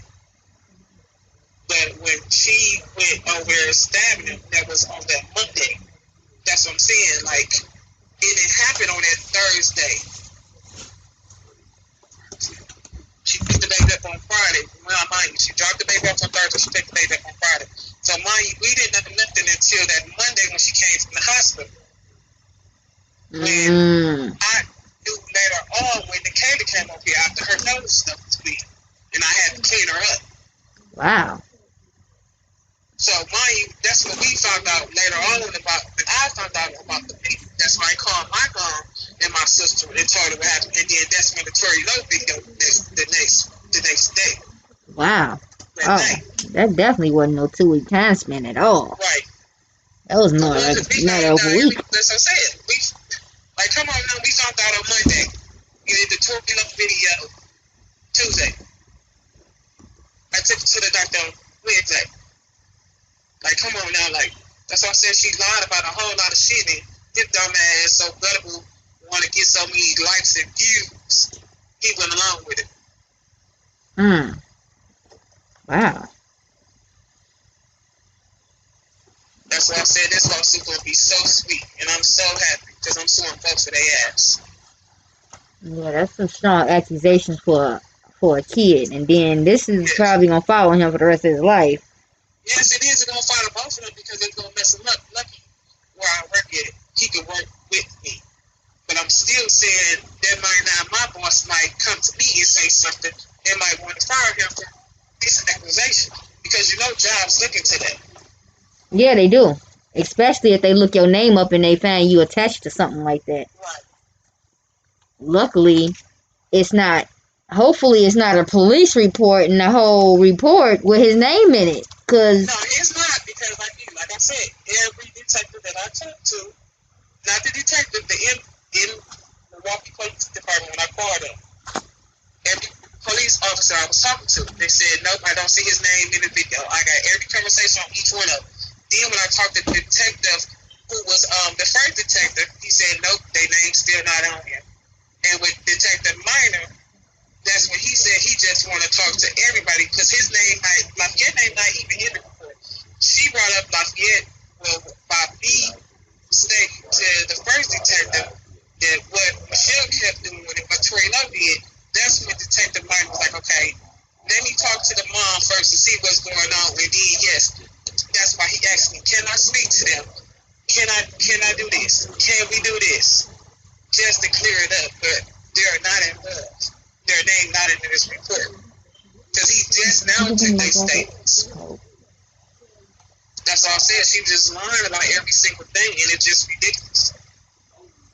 But when she went over stabbing him, that was on that Monday. That's what I'm saying. Like, it didn't happen on that Thursday. She picked the baby up on Friday. Well, mind you, she dropped the baby off on Thursday. She picked the baby up on Friday. So, mind you, we didn't know nothing until that Monday when she came from the hospital. When I knew later on when Nikita came over here after her nose stuff was bleeding. And I had to clean her up. Wow. So, mind you, that's what we found out later on about, when I found out about the baby. That's why I called my mom and my sister and told her what happened. And then that's when the Tory Lowe video the next day. Wow. That Oh, night. that definitely wasn't no 2-week time span at all. Right. That was more like a matter of a week. That's what I'm saying. Like, come on now, we found out on Monday. You did the Tory Lowe video Tuesday. I took it to the doctor on Wednesday. Like, come on now, like, that's why I said she lied about a whole lot of shit, and his dumb ass so gullible, want to get so many likes and views. He went along with it. Wow. That's why I said this lawsuit gonna be so sweet, and I'm so happy because I'm suing folks for their ass. Yeah, that's some strong accusations for a kid, and then this is probably gonna follow him for the rest of his life. Yes, it is. It's gonna follow both of them because it's gonna mess him up. Lucky where I work at, he can work with me. But I'm still saying that my boss might come to me and say something. They might want to fire him for this accusation because jobs look into that. Yeah, they do. Especially if they look your name up and they find you attached to something like that. Right. Luckily, it's not. Hopefully, it's not a police report and the whole report with his name in it. Cause no, it's not because like I said, every detective that I talked to, not the detective, in Milwaukee Police Department when I called them, every police officer I was talking to, they said, nope, I don't see his name in the video. I got every conversation on each one of them. Then when I talked to the detective who was the first detective, he said, nope, their name's still not on here. And with Detective Minor, that's when he said he just want to talk to everybody because his name, Lafayette name not even in the report. She brought up Lafayette, by me stating to the first detective that what Michelle kept doing and what Tory Lowe did, that's when Detective Minor was like, okay, let me talk to the mom first to see what's going on. And then, yes, that's why he asked me, can I speak to them? Can I do this? Can we do this? Just to clear it up, but they're not involved. Their name not in this report. Because he just now took their statements. That's all I said. She was just lying about every single thing, and it's just ridiculous.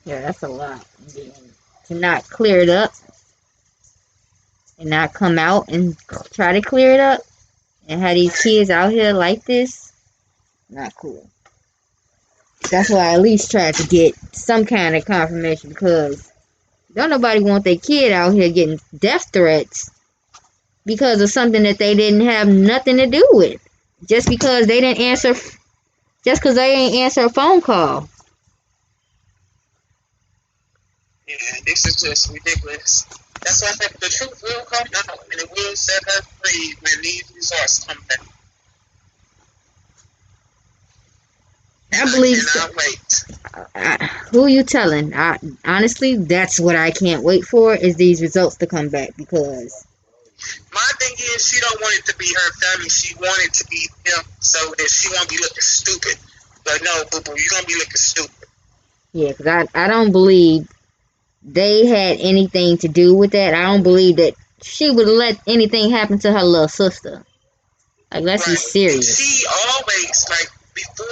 yeah, that's a lot. To not clear it up and not come out and try to clear it up and have these kids out here like this, not cool. That's why I at least tried to get some kind of confirmation because don't nobody want their kid out here getting death threats because of something that they didn't have nothing to do with. Just because they didn't answer, just because they ain't answer a phone call. Yeah, this is just ridiculous. That's why I think the truth will come out and it will set her free when these results come back. I believe so. I cannot wait. Who you telling? Honestly, that's what I can't wait for is these results to come back because my thing is she don't want it to be her family. She wanted to be him so that she won't be looking stupid. But no, boo-boo, you're going to be looking stupid. yeah, because I don't believe they had anything to do with that. I don't believe that she would let anything happen to her little sister. Like, let's be serious. And she always, like, before,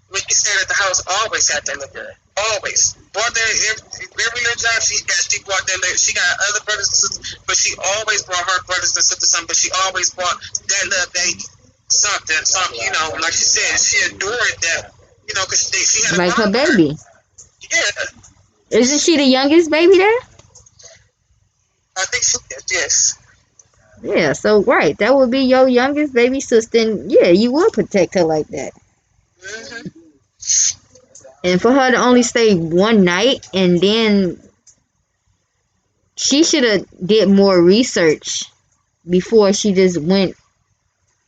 when you stayed at the house, always had that look at her. Always. Brought that, every little job she brought that, she got other brothers and sisters, but she always brought her brothers and sisters something, but she always brought that little baby something, like she said, she adored that, because she had a like her baby. Yeah. Isn't she the youngest baby there? I think she is, yes. Yeah, so right, that would be your youngest baby sister, and yeah, you would protect her like that. Mm-hmm. And for her to only stay one night, and then she should have did more research before she just went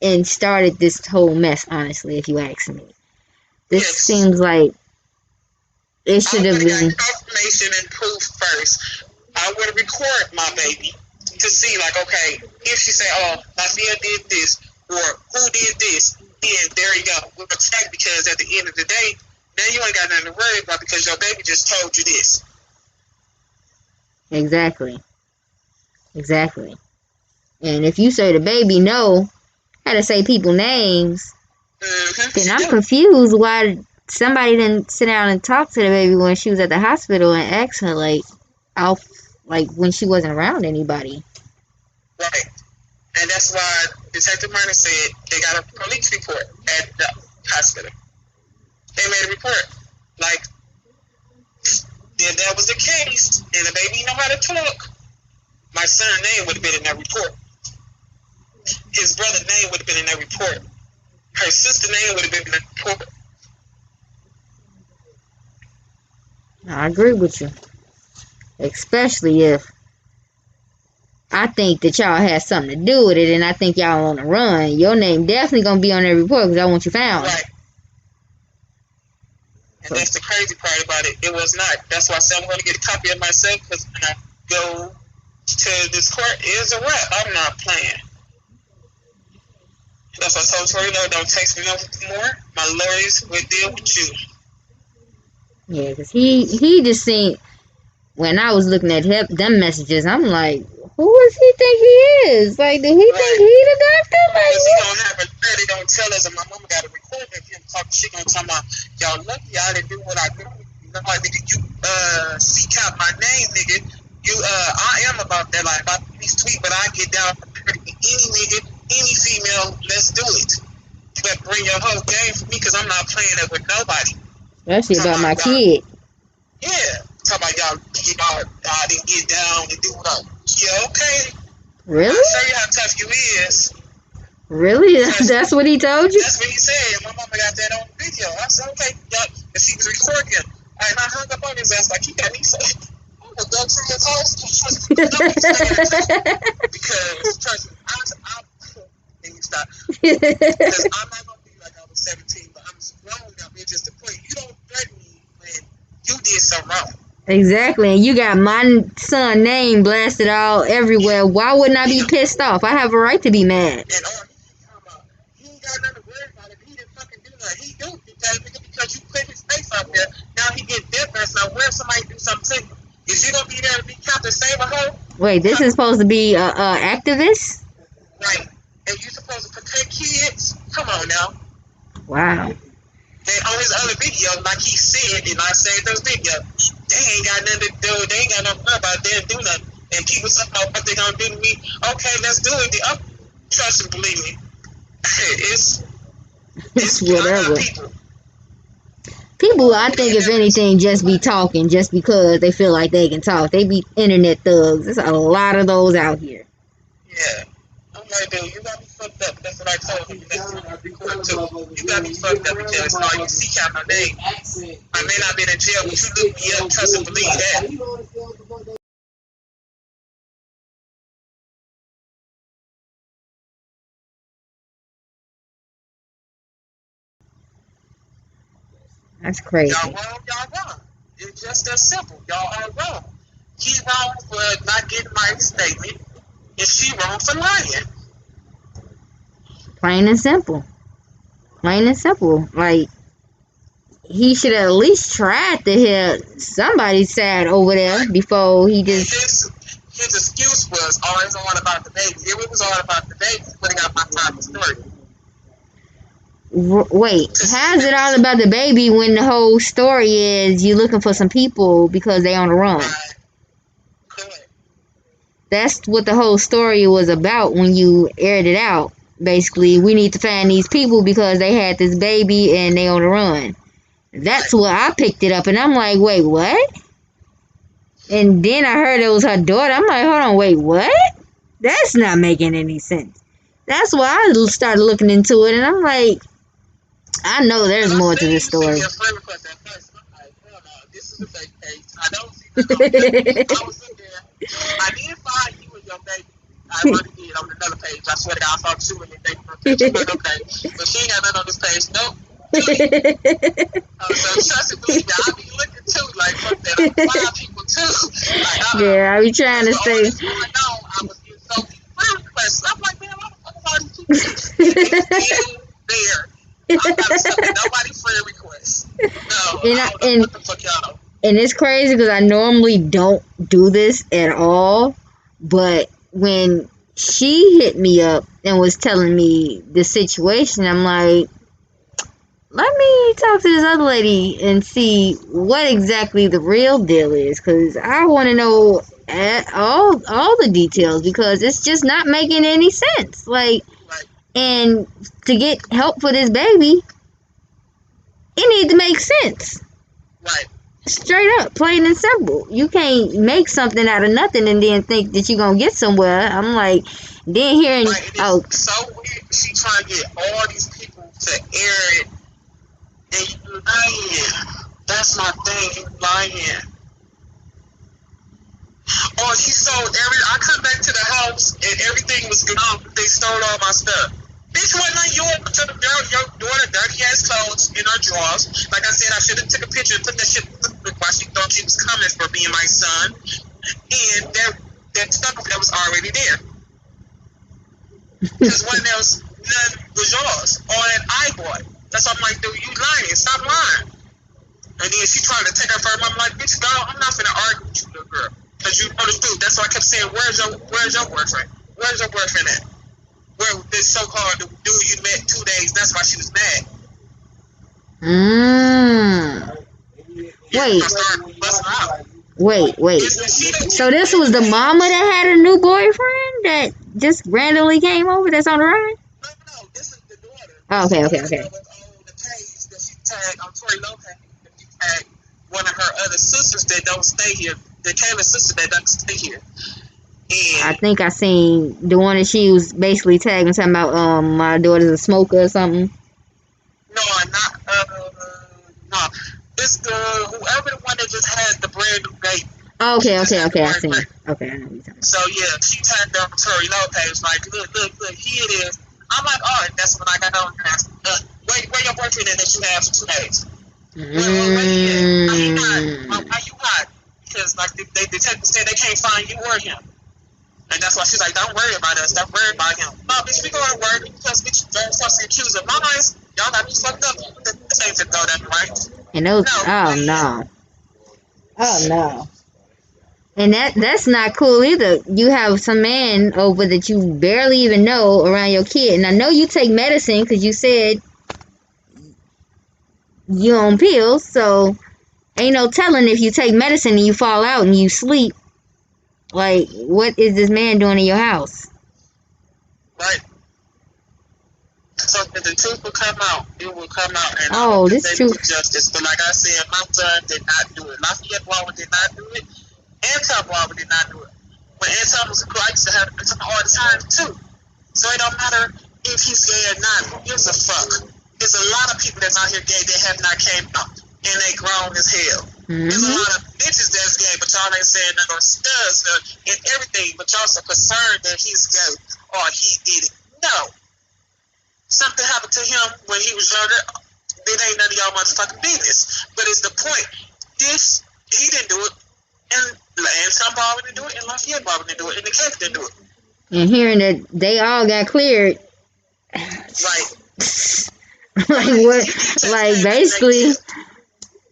and started this whole mess, honestly, if you ask me. This seems like it should have been confirmation and proof first. I would have recorded my baby to see, like, okay, if she say, oh, Lafayette did this, or who did this, then there you go. We'll check because at the end of the day, then you ain't got nothing to worry about because your baby just told you this. Exactly. And if you say the baby no, how to say people names, then I'm confused why somebody didn't sit down and talk to the baby when she was at the hospital and ask her like, out, like when she wasn't around anybody. Right. And that's why Detective Murner said they got a police report at the hospital. They made a report. Like, if that was the case, and the baby know how to talk, my son's name would have been in that report. His brother's name would have been in that report. Her sister's name would have been in that report. I agree with you. Especially if I think that y'all had something to do with it, and I think y'all on the run. Your name definitely gonna be on that report because I want you found. Right. And that's the crazy part about it. It was not. That's why I said I'm going to get a copy of myself, because when I go to this court, it is a wrap. I'm not playing. That's why I told Tori, no, don't text me no more. My lawyers will deal with you. Yeah, because he just seen, when I was looking at them messages, I'm like, who does he think he is? Like, did he think he the doctor? Like, because he don't have a they don't tell us, and my mama got a recording of him talking. She gonna tell about, y'all lucky y'all didn't do what I do. You know, like, nigga, you seek out my name, nigga. You I am about that, like, about these tweet, but I get down for any nigga, any female. Let's do it. You better bring your whole game for me, because I'm not playing it with nobody. especially about my kid. Yeah, talk about y'all didn't get down and do what I. Yeah, okay. Really? I'll show you how tough you is. Really? That's what he told you? That's what he said. My mama got that on video. I said, okay, and she was recording him. And I hung up on his ass like, he got me saying, I'm going to go to his house. Because, trust me, I'm and you stop. Because I'm not going to be like I was 17, but I'm grown now. It's just a point. You don't threaten me when you did something wrong. Exactly, and you got my son's name blasted all everywhere. Why wouldn't I be pissed off? I have a right to be mad. And he ain't got nothing to worry about. If he didn't fucking do nothing, he do because you put his face out there. Now he get different. Now where somebody do something to you, is you gonna be there to be Captain Save a Hoe? Wait, this is supposed to be a activist? Right. And you supposed to protect kids? Come on now. Wow. And on his other video, like he said, and I saved those videos, they ain't got nothing to do. They ain't got nothing to worry about. They didn't do nothing. And people talking about what they gonna do to me. Okay, let's do it. Trust and believe me. It's whatever. People, I think, if anything, just be talking just because they feel like they can talk. They be internet thugs. There's a lot of those out here. Yeah. I'm like, dude, you got me fucked up. That's what I told him. You got me fucked up because you seek out my name. I may not be in jail, but you look me up. Trust and believe that. That's crazy. Y'all wrong. It's just that simple. Y'all are wrong. He wrong for not getting my statement, and she wrong for lying. Plain and simple. Plain and simple. Like, he should have at least tried to hear somebody's side over there before he just... His excuse was always all about the baby. If it was all about the baby, putting out my time of story. Wait, how's it all about the baby when the whole story is you looking for some people because they on the run? Correct. That's what the whole story was about when you aired it out. Basically, we need to find these people because they had this baby and they on the run. That's what I picked it up, and I'm like, wait, what? And then I heard it was her daughter. I'm like, hold on, wait, what? That's not making any sense. That's why I started looking into it, and I'm like, I know there's more to this story. This is a fake page. I don't see that. I was in there. I did find you and your baby. I already did on another page. I swear to God, I saw you and your baby on page. Okay. But she ain't got nothing on this page. Nope. So trust and believe me, I be looking too. Like, fuck that. I'm find people too. Like, yeah, I be trying to stay. I was getting so many friend requests. I'm like, man, what the fuck is all these people? It's still there. I'm not accepting nobody friend requests. No, I don't know what the fuck y'all know. And it's crazy because I normally don't do this at all, but when she hit me up and was telling me the situation, I'm like, let me talk to this other lady and see what exactly the real deal is, because I want to know all the details, because it's just not making any sense. Like, Like, and to get help for this baby, it needs to make sense. right. Straight up, plain and simple. You can't make something out of nothing and then think that you're gonna get somewhere. I'm like, then hearing, Right. And oh, it's so weird. She trying to get all these people to air it, and you lying. That's my thing. You lying. Oh, she sold I come back to the house and everything was gone. They stole all my stuff. Bitch, wasn't on your daughter dirty ass clothes in her drawers. Like I said, I should have took a picture and put that shit while she thought she was coming for me and my son. And that stuff that was already there. Because when there was none was yours. All that I bought. That's why I'm like, dude, you lying. Stop lying. And then she trying to take her firm. I'm like, bitch, no, I'm not finna argue with you, little girl. Because you know the truth. That's why I kept saying, where's your boyfriend? Where's your boyfriend at? Where this so-called dude you met 2 days, that's why she was mad. Wait, I started busting out. wait. So this was the mama that had a new boyfriend that just randomly came over that's on the run? No, this is the daughter. Oh, okay. The page that she tagged on Tori Lopez, that she tagged one of her other sisters that don't stay here. The Taylor sister that doesn't stay here. I think I seen the one that she was basically tagging talking about my daughter's a smoker or something. No. It's the whoever the one that just had the brand new baby. Okay, I see. Okay, I know what you're talking about. So yeah, she tagged on Tori Lopez like, look, here it is. I'm like, all right, that's when I got on. Where your boyfriend is that you have for 2 days? Where he at? Why you hot? Because like the detectives said they can't find you or him. And that's why she's like, don't worry about us. Don't worry about him. No, bitch, we going to work because bitch, you don't supposed to accuse of mine. Y'all got me fucked up. This ain't to go that right. And those, oh no. And that's not cool either. You have some man over that you barely even know around your kid. And I know you take medicine because you said you on pills. So ain't no telling if you take medicine and you fall out and you sleep. Like, what is this man doing in your house? Right. So if the truth will come out, it will come out. And this truth. Justice. But like I said, my son did not do it. Lafayette Waller did not do it. Anton Waller did not do it. When Anton was cool, I used to have it all the time too. So it don't matter if he's gay or not. Who gives a fuck? There's a lot of people that's out here gay that have not came out. And they grown as hell. There's a lot of bitches that's gay, but y'all ain't saying nothing, or studs and everything, but y'all so concerned that he's gay or he did it. No. Something happened to him when he was younger. It ain't none of y'all motherfucking business. But it's the point. He didn't do it. And some Barbara didn't do it, and Lafayette Barbara didn't do it, and the case didn't do it. And hearing that they all got cleared. Right. Like what? Like basically,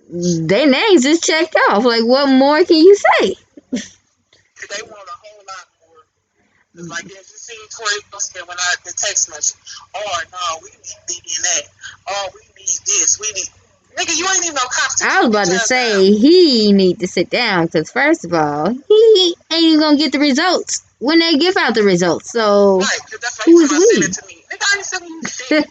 their names just checked off. Like what more can you say? They want a whole lot more. Like as you see Tori Poston when the text message. Oh no, we need DNA. Oh, we need this. We need. Nigga, you ain't even no cops. I was about to say he need to sit down because first of all, he ain't even gonna get the results when they give out the results. So right, that's who is we? Nigga, I ain't saying you shit.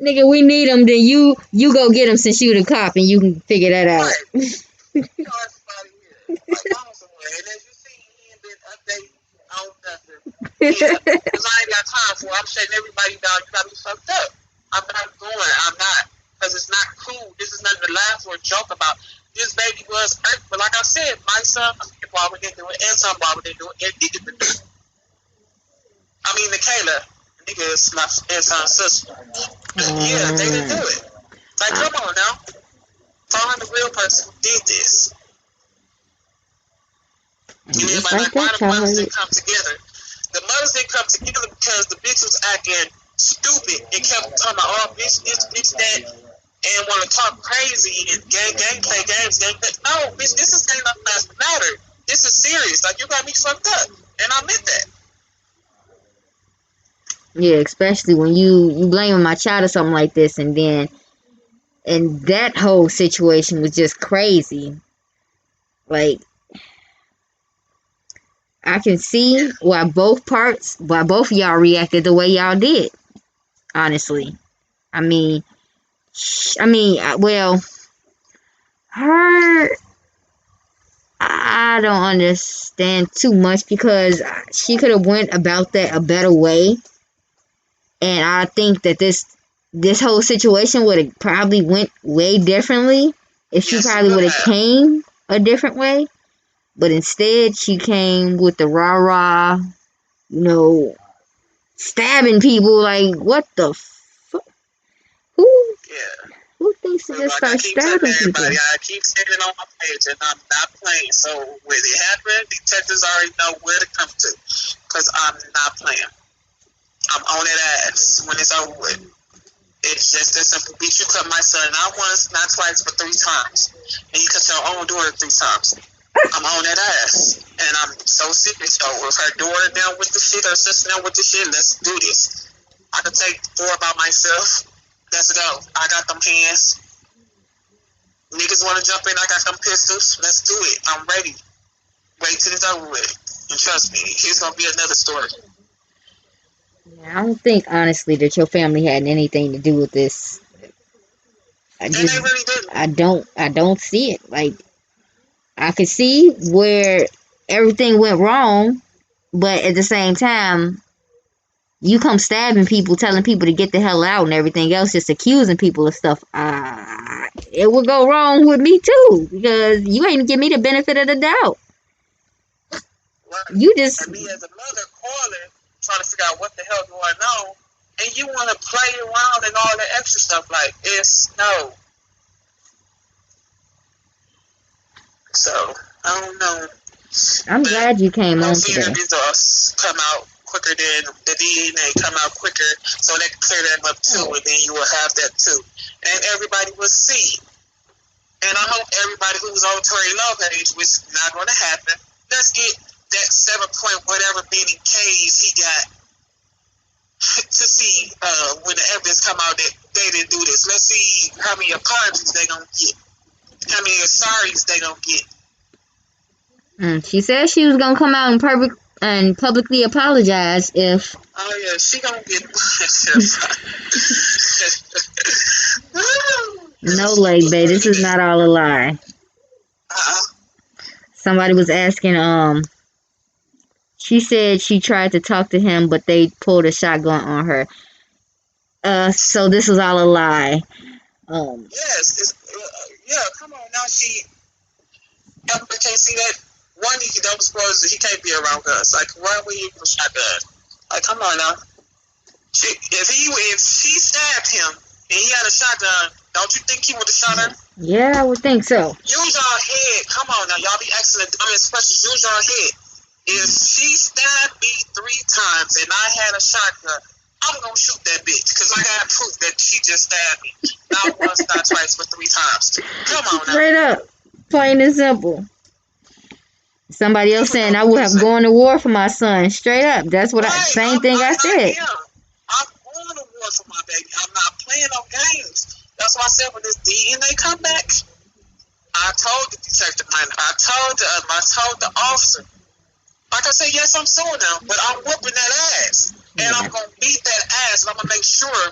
Nigga, we need them. Then you go get them since you the cop and you can figure that out. Right. You know everybody here. Like, somewhere. And as you see, he ain't been updating on nothing. Yeah, because I ain't got time for it. I'm shutting everybody down. You got me fucked up. I'm not going. I'm not. Because it's not cool. This is nothing to laugh or joke about. This baby was hurt. But like I said, my son, Barbara didn't do it, and son Barbara didn't do it, and nigga didn't do it. I mean, Michaela, nigga is my son's sister. Yeah, they didn't do it. Like, come on now. Find the real person who did this. And everybody like, why the mothers didn't come together? The mothers didn't come together because the bitch was acting stupid and kept talking about, oh, bitch this, bitch that, and want to talk crazy and gang play games. No, bitch, this is ain't nothing that's matter. This is serious. Like, you got me fucked up. And I meant that. Yeah, especially when you blaming my child or something like this, and that whole situation was just crazy. Like, I can see why both of y'all reacted the way y'all did. Honestly, I mean, well, her, I don't understand too much because she could have went about that a better way, and I think that this whole situation would have probably went way differently if she Yes, she probably would would have have. came a different way. But instead, she came with the rah rah, you know, stabbing people. Like, what the fuck? Who Yeah. who thinks to But just like I start keep telling stabbing everybody, people? I keep saying it on my page, and I'm not playing. So when it happened, detectives already know where to come to, because I'm not playing. I'm on that ass when it's over with. It's just that simple. Bitch, you cut my son not once, not twice, but 3 times. And you cut your own daughter 3 times. I'm on that ass. And I'm so serious. So if her daughter down with the shit, her sister down with the shit, let's do this. I can take 4 by myself. Let's go. I got them hands. Niggas want to jump in, I got them pistols. Let's do it. I'm ready. Wait till it's over with. And trust me, here's going to be another story. I don't think honestly that your family had anything to do with this. And they really didn't. I don't see it. Like, I could see where everything went wrong, but at the same time, you come stabbing people, telling people to get the hell out and everything else, just accusing people of stuff. It would go wrong with me too, because you ain't give me the benefit of the doubt. Right. You just, And me as a mother calling, trying to figure out what the hell going on, and you want to play around and all that extra stuff. Like, it's no. So, I don't know. I'm glad you came on Hopefully today. the results come out quicker than the DNA come out quicker, so they can clear them up too, and then you will have that too. And everybody will see. And I hope everybody who's on Tory Love page, which is not going to happen, let's get that 7 point whatever many K's he got to see when the evidence come out that they didn't do this. Let's see how many apologies they gonna get, how many sorries they gonna get. She said she was gonna come out and publicly apologize if. Oh yeah, she gonna get. No, like, babe, this is not all a lie. Somebody was asking, she said she tried to talk to him, but they pulled a shotgun on her. So this was all a lie. Yes, it's, yeah, come on now. I can't see that. One, he double supposed he can't be around guns. Like, why would he use a shotgun? Like, come on now. If she stabbed him and he had a shotgun, don't you think he would have shot her? Yeah, I would think so. Use your head. Come on now, y'all be asking the dumbest questions. Use your head. If she stabbed me 3 times and I had a shotgun, I'm gonna shoot that bitch because I got proof that she just stabbed me. Not once, not twice, but 3 times. Come on now. Straight up, plain and simple. Somebody else saying I would have gone to war for my son. Straight up, that's what same thing I said. I'm going to war for my baby. I'm not playing no games. That's why I said when this DNA come back, I told the detective man, I told the officer. Like I said, yes, I'm suing them, but I'm whooping that ass. And I'm going to beat that ass, and I'm going to make sure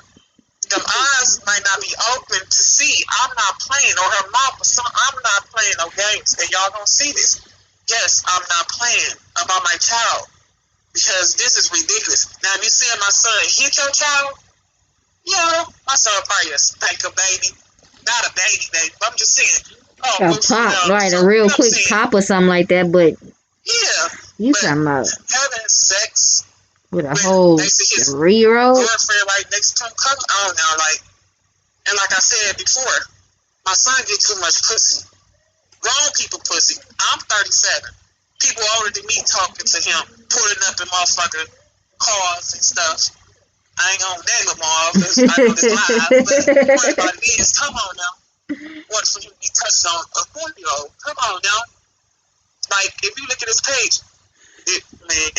them eyes might not be open to see. I'm not playing, or her mouth or something. I'm not playing no games, and y'all going to see this. Yes, I'm not playing about my child, because this is ridiculous. Now, if you see my son hit your child, yeah, my son probably a spanker baby. Not a baby, but I'm just saying. A pop, right, a real quick pop or something like that, but yeah. You talking about having sex with a whole 3-year-old girlfriend right next to him? Come on now, like, and like I said before, my son get too much pussy. Grown people pussy. I'm 37. People older than me talking to him, pulling up in motherfucking cars and stuff. I ain't gonna name them all because I know this live, but the point about it is, come on now. What for him to be touched on a 4-year-old? Come on now. Like, if you look at this page, man,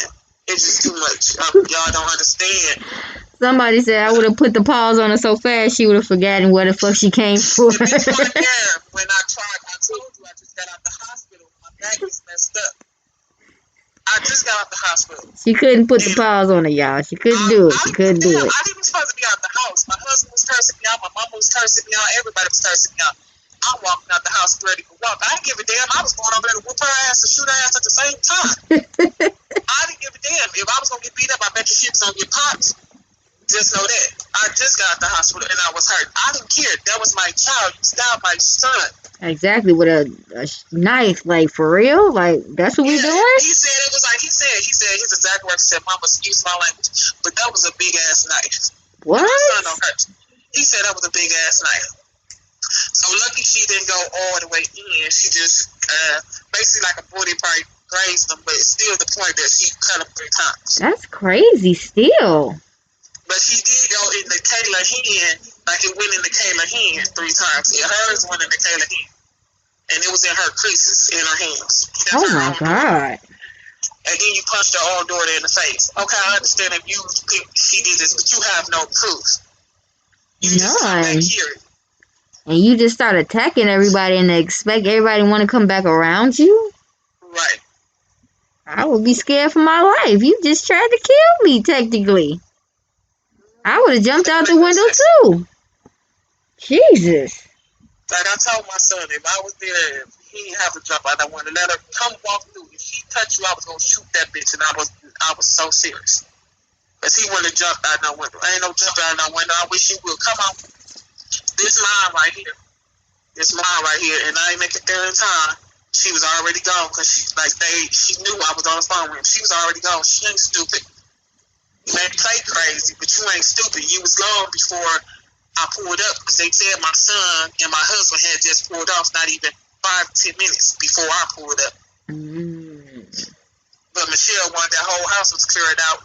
It's just too much. Y'all don't understand. Somebody said I would have put the pause on her so fast she would have forgotten where the fuck she came for. If you weren't there when I told you I just got out the hospital. My back is messed up. I just got out the hospital. She couldn't put the pause on her, y'all. She couldn't do it. She couldn't do it. I didn't even supposed to be out the house. My husband was cursing me out. My mama was cursing me out. Everybody was cursing me out. I'm walking out the house ready to walk. I didn't give a damn. I was going over there to whoop her ass and shoot her ass at the same time. I didn't give a damn. If I was going to get beat up, I bet you she was going to get popped. Just know that. I just got out the hospital and I was hurt. I didn't care. That was my child. You stabbed my son. Exactly, with a knife, like, for real? Like, that's what we doing? He said it was like, he said his exact words, he said, Mama, excuse my language, but that was a big ass knife. What? My son don't hurt. He said that was a big ass knife. So lucky she didn't go all the way in. She just basically like a bullet probably grazed him, but it's still the point that she cut him 3 times. That's crazy still. But she did go in the Kayla hand, like it went in the Kayla hand 3 times. And hers went in the Kayla hand. And it was in her creases, in her hands. Oh my God. And then you punched her own daughter in the face. Okay, I understand if you think she did this, but you have no proof. You just come back here. And you just start attacking everybody and expect everybody to want to come back around you? Right. I would be scared for my life. You just tried to kill me, technically. I would have jumped out the window, too. Jesus. Like I told my son, if I was there, he didn't have to jump out that window. Let her come walk through. If she touched you, I was going to shoot that bitch. And I was so serious. Because he wouldn't have jumped out that window. Ain't no jump out that window. I wish he would. Come on. This mine right here. This mine right here. And I ain't make it there in time. She was already gone because she knew I was on the phone with him. She was already gone. She ain't stupid. You may play crazy, but you ain't stupid. You was gone before I pulled up because they said my son and my husband had just pulled off not even 5-10 minutes before I pulled up. But Michelle wanted that whole house was cleared out.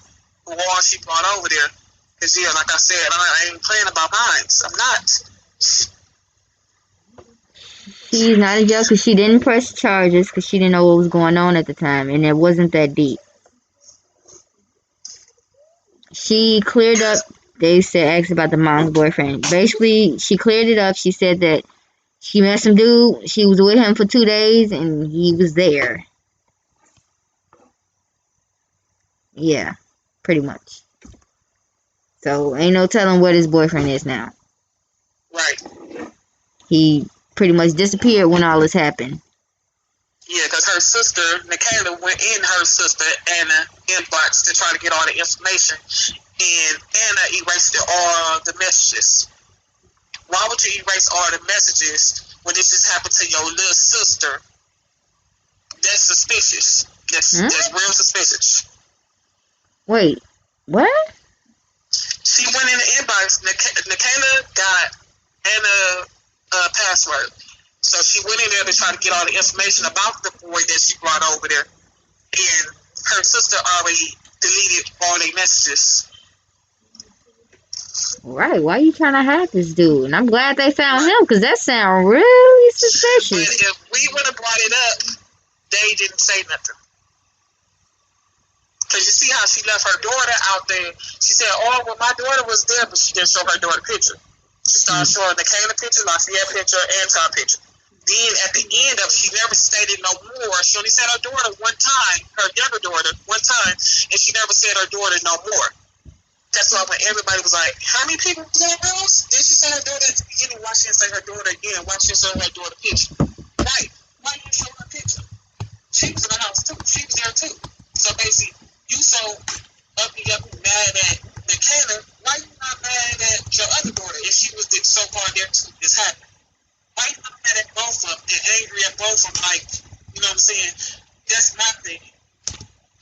The wall she brought over there. Because, yeah, like I said, I ain't playing about mines. I'm not. She's not a jail because she didn't press charges because she didn't know what was going on at the time. And it wasn't that deep. She cleared up. They said, asked about the mom's boyfriend. Basically, she cleared it up. She said that she met some dude. She was with him for 2 days, and he was there. Yeah, pretty much. So, ain't no telling what his boyfriend is now. Right. He pretty much disappeared when all this happened. Yeah, because her sister, Nikayla, went in her sister, Anna, inbox to try to get all the information. And Anna erased all the messages. Why would you erase all the messages when this just happened to your little sister? That's suspicious. That's real suspicious. Wait, what? She went in the inbox. Nikayla got Anna password. So she went in there to try to get all the information about the boy that she brought over there. And her sister already deleted all their messages. Right, why are you trying to hide this dude? And I'm glad they found him, because that sounds really suspicious. But if we would have brought it up, they didn't say nothing. Because you see how she left her daughter out there. She said, oh, well, my daughter was there, but she didn't show her daughter picture. She started showing the Kayla picture, Lafayette picture, and Anton picture. Then at the end of it, she never stated no more. She only said her daughter one time, her younger daughter, one time, and she never said her daughter no more. That's why when everybody was like, how many people was in the house? Then she said her daughter at the beginning. Why she didn't say her daughter again? Why she didn't show her daughter picture? Right. Why you didn't show her picture? She was in the house too. She was there too. So basically, you so uppy mad at Nikayla. Why you not mad at your other daughter if she was so far there too? This happened. Why you not mad at both of them and angry at both of them? Like, you know what I'm saying? That's my thing.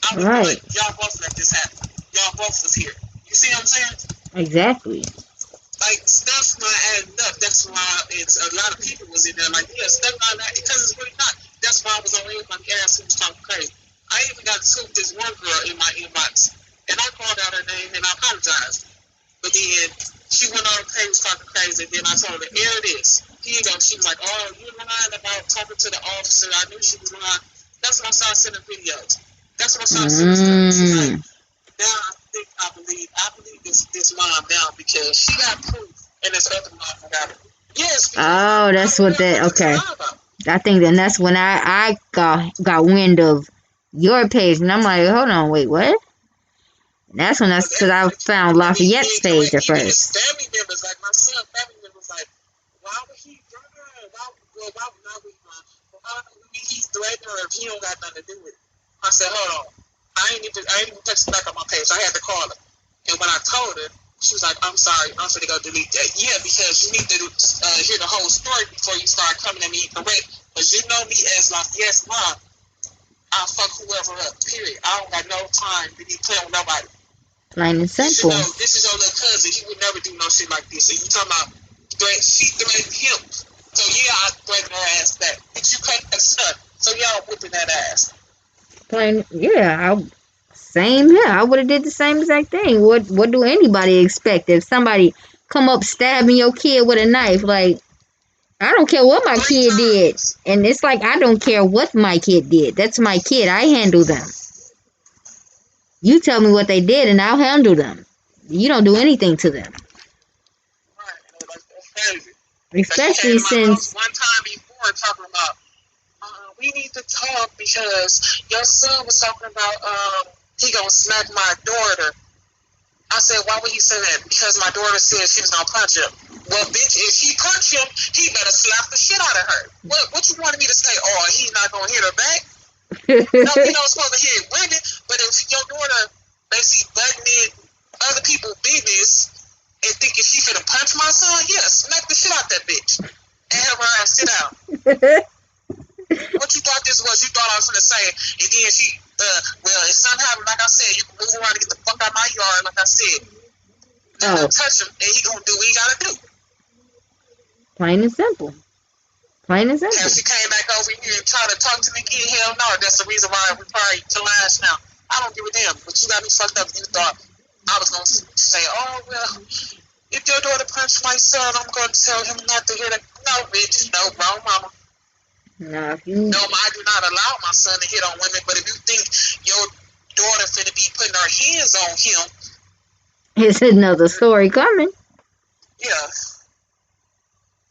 I was like, y'all both let this happen. Y'all both was here. You see what I'm saying? Exactly. Like, stuff's not adding up. That's why it's a lot of people was in there like, yeah, stuff not adding, because it's really not. That's why I was on everybody's ass who was talking crazy. I even got to this one girl in my inbox, and I called out her name and I apologized. But then she went on the page talking crazy, and then I told her, here it is. Here you go. She was like, oh, you lying about talking to the officer. I knew she was lying. That's when I started sending videos. That's what I'm trying to say. This stuff. She's like, Mm. now I believe this mom now because she got proof, and this other mom got it. Yes, because Oh, I that's what remember that. the Okay, time. I think then that's when I got wind of your page, and I'm like, hold on, wait, what? And that's when Because because I everybody keep found giving me Lafayette's page incorrect. at Even his first. family members, like my son, family members, like, why would he threaten her? Why would not we? Why would he threaten her if he don't got nothing to do with it? I said, hold on. I ain't even text back on my page. I had to call her, and when I told her, she was like, I'm sorry, I'm gonna go delete that. Yeah, because you need to hear the whole story before you start coming at me incorrect. Because you know me as Lafayette's mom. I'll fuck whoever up. Period. I don't got no time to be playing with nobody. Plain and You should simple. know this is your little cousin. He would never do no shit like this. And you talking about she threatened him. So yeah, I threatened her ass back. But you cut that son. So y'all whooping that ass. Plain, yeah. Same here. I would have did the same exact thing. What do anybody expect if somebody come up stabbing your kid with a knife? Like, I don't care what my 3 kid did, times. and it's like I don't care what my kid did. That's my kid. I handle them. You tell me what they did, and I'll handle them. You don't do anything to them, Right. Like, that's crazy. So she came especially to my house since. one time before talking about, we need to talk because your son was talking about he gonna smack my daughter. I said, why would he say that? Because my daughter said she was gonna punch him. Well, bitch, if she punch him, he better slap the shit out of her. What you wanted me to say? Oh, he's not gonna hit her back? No, we don't supposed to hit women, but if your daughter basically butting in other people's business and thinking she finna punch my son, yeah, smack the shit out that bitch and have her ass sit down. What you thought this was? You thought I was gonna say, and then she, well, if something happened, like I said, you can move around and get the fuck out of my yard, like I said. Oh, Touch him, and he gonna do what he gotta do. plain and simple. Plain and Now, simple. she came back over here and tried to talk to me again. Hell no, that's the reason why we probably collage now. I don't give a damn, but you got me fucked up. You thought I was gonna say, oh well, if your daughter punched my son, I'm gonna tell him not to hit her. No, bitch, no, wrong mama. No, if you. No, I do not allow my son to hit on women. But if you think your daughter finna be putting her hands on him, It's another story coming. yeah.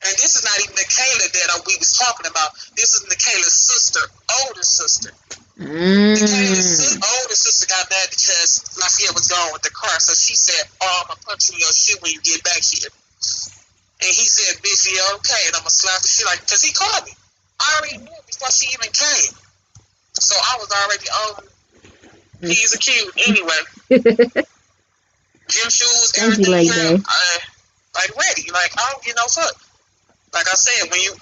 And this is not even Nikayla that we was talking about. This is Nikayla's sister, older sister. Nikayla's older sister got mad because Lafayette was gone with the car. So she said, oh, I'm going to punch you in your shit when you get back here. And he said, bitch, yeah, okay. And I'm going to slap the shit like, because he called me. I already knew before she even came. So I was already on P's accused anyway. Gym shoes, Thank you, everything Lady here. Day. Like ready. Like, I don't get no fuck. Like I said, when you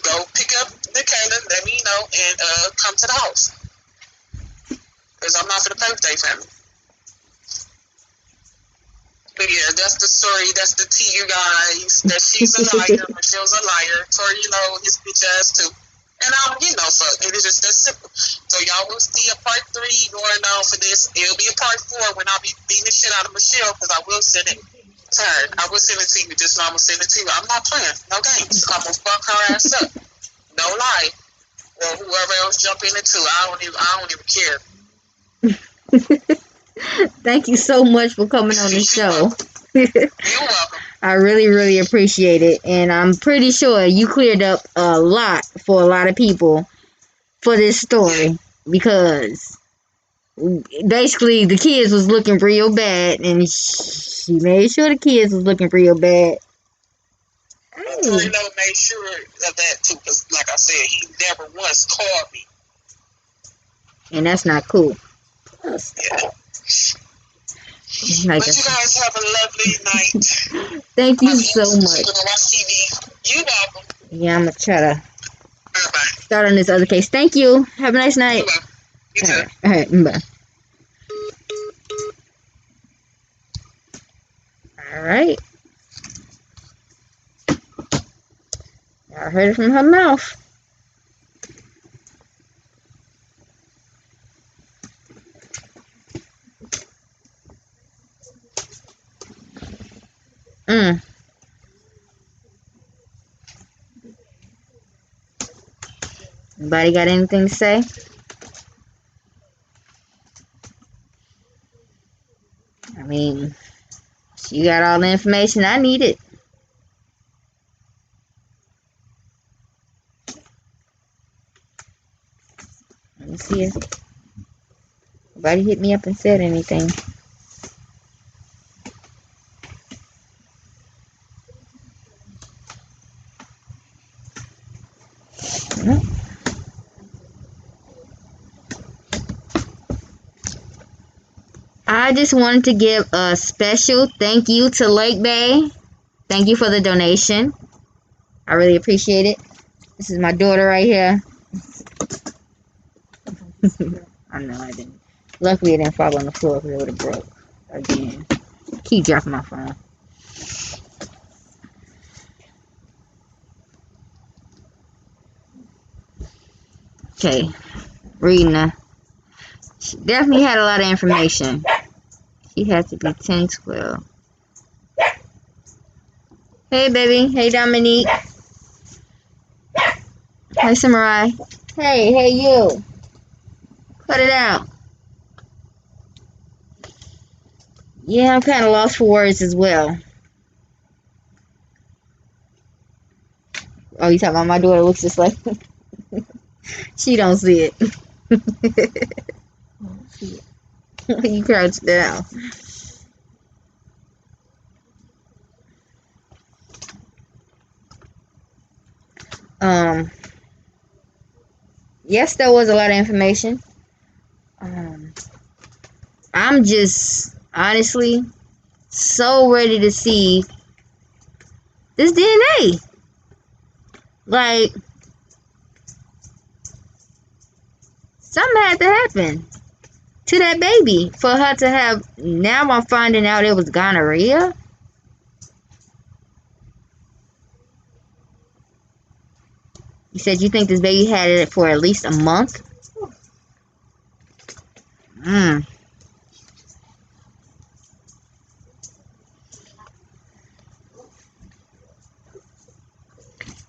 go pick up Nikayla, let me know and come to the house. Because I'm not for the birthday family. But yeah, that's the story. That's the tea, you guys. That she's a liar. Michelle's a liar. Tori, you know, his bitch ass too. And I don't get no fuck. It is just that simple. So y'all will see a part 3 going on for this. It'll be a part 4 when I'll be beating the shit out of Michelle because I will send it. Sorry, I will send it to you. Just know I'm gonna send it to you. I'm not playing. No games. I'm gonna fuck her ass up. No lie. Or whoever else jump in it too. I don't even care. Thank you so much for coming on the show. You're welcome. I really, really appreciate it. And I'm pretty sure you cleared up a lot for a lot of people for this story. Because basically the kids was looking real bad. And she made sure the kids was looking real bad. Tori made sure of that too. Because like I said, he never once called me. And that's not cool. Yeah. Like but you guys have a lovely night. Thank you so much. Watch TV. You're welcome. Yeah, I'm going to try to Bye-bye. start on this other case. Thank you. Have a nice night. You too. All right. Bye. All right. I heard it from her mouth. Anybody got anything to say? mean, you got all the information I needed. Let me see if nobody hit me up and said anything. No. I just wanted to give a special thank you to Lake Bay. Thank you for the donation. I really appreciate it. This is my daughter right here. I know I didn't. Luckily, it didn't fall on the floor because it would have broke again. Keep dropping my phone. Okay, reading her. She definitely had a lot of information. She had to be 10, 12. Hey, baby. Hey, Dominique. Hey, Samurai. Hey, you. Cut it out. Yeah, I'm kind of lost for words as well. Oh, you talking about my daughter looks just like she don't see it. You crouched down. Yes, there was a lot of information. I'm just honestly so ready to see this DNA. Like, something had to happen to that baby for her to have. Now I'm finding out it was gonorrhea. You said you think this baby had it for at least a month?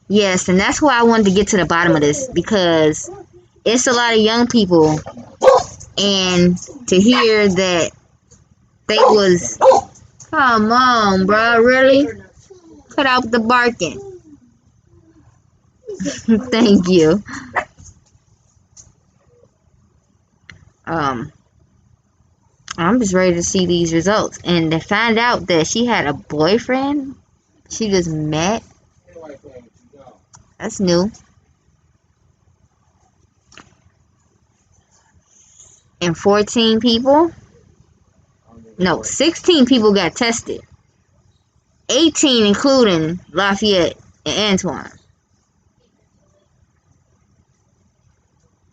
Yes, and that's why I wanted to get to the bottom of this, because it's a lot of young people, and to hear that they was, come on, bro, really? Cut out the barking. Thank you. I'm just ready to see these results, and to find out that she had a boyfriend she just met. That's new. And 14 people, no, 16 people got tested. 18 including Lafayette and Antoine.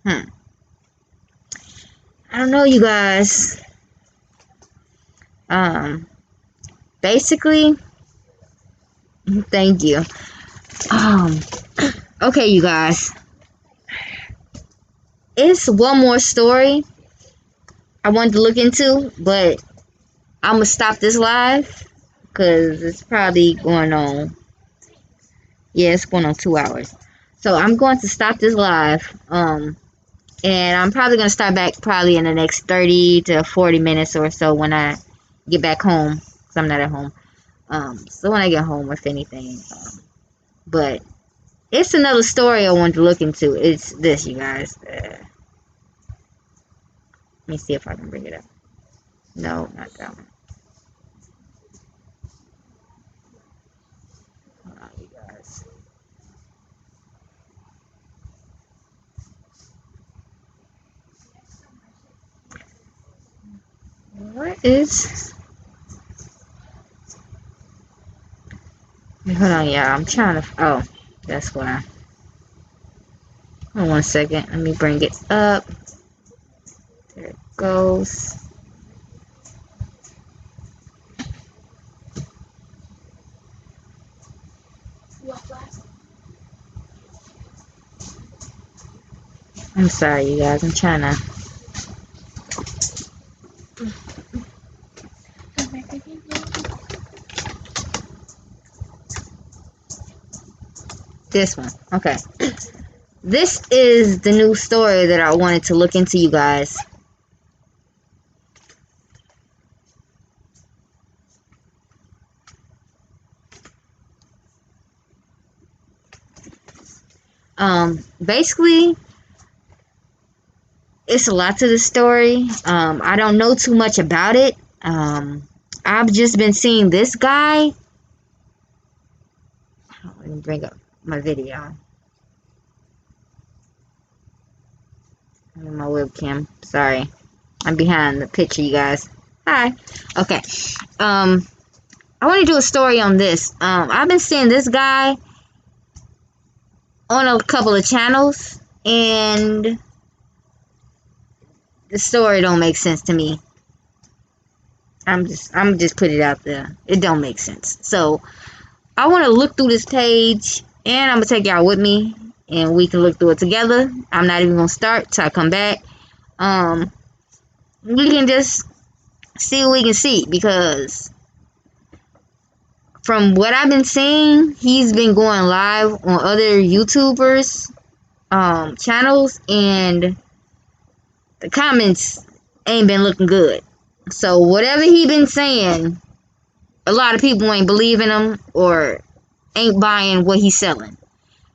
I don't know, you guys. Basically, thank you. Okay, you guys. It's one more story I wanted to look into, but I'm gonna stop this live because it's probably going on. Yeah, it's going on 2 hours. So I'm going to stop this live. And I'm probably gonna start back probably in the next 30 to 40 minutes or so when I get back home, because I'm not at home. So when I get home, if anything. But it's another story I wanted to look into. It's this, you guys. Let me see if I can bring it up. No, not that one. Hold on, you guys. What is... Hold on, y'all. I'm trying to... Oh, that's why. Hold on 1 second. Let me bring it up. There it goes. I'm sorry, you guys. I'm trying to... This one. Okay. This is the new story that I wanted to look into, you guys. Basically, it's a lot to the story. I don't know too much about it. I've just been seeing this guy. Let me bring up my video. My webcam. Sorry. I'm behind the picture, you guys. Hi. Okay. I want to do a story on this. I've been seeing this guy on a couple of channels, and the story don't make sense to me. I'm just put it out there. It don't make sense. So I want to look through this page, and I'm gonna take y'all with me, and we can look through it together. I'm not even gonna start till I come back. We can just see what we can see, because from what I've been seeing, he's been going live on other YouTubers channels, and the comments ain't been looking good. So whatever he been saying, a lot of people ain't believing him or ain't buying what he's selling.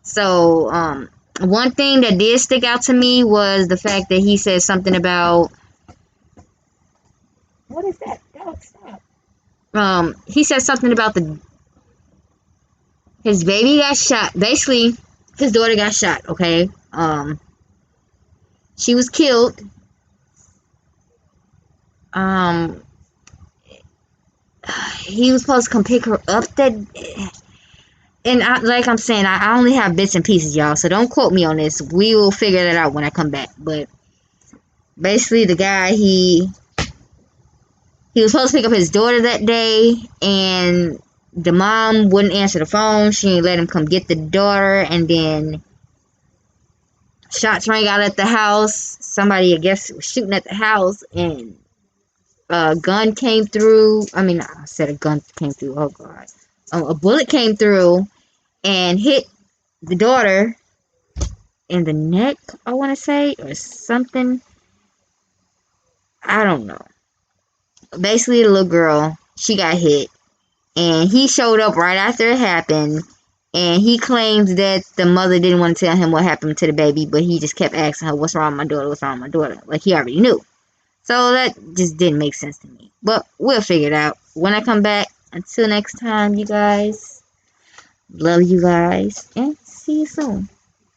So one thing that did stick out to me was the fact that he said something about, what is that? Dog, stop. He said something about his baby got shot. Basically, his daughter got shot, okay? She was killed. He was supposed to come pick her up and like I'm saying, I only have bits and pieces, y'all, so don't quote me on this. We will figure that out when I come back. But basically, the guy, he was supposed to pick up his daughter that day, and the mom wouldn't answer the phone. She didn't let him come get the daughter, and then shots rang out at the house. Somebody, I guess, was shooting at the house, and a gun came through. I mean, I said a gun came through. Oh, God. A bullet came through and hit the daughter in the neck, I want to say, or something. I don't know. Basically, the little girl, she got hit, and he showed up right after it happened, and he claims that the mother didn't want to tell him what happened to the baby, but he just kept asking her, what's wrong with my daughter, what's wrong with my daughter, like he already knew. So that just didn't make sense to me, but we'll figure it out when I come back. Until next time, you guys, love you guys, and see you soon.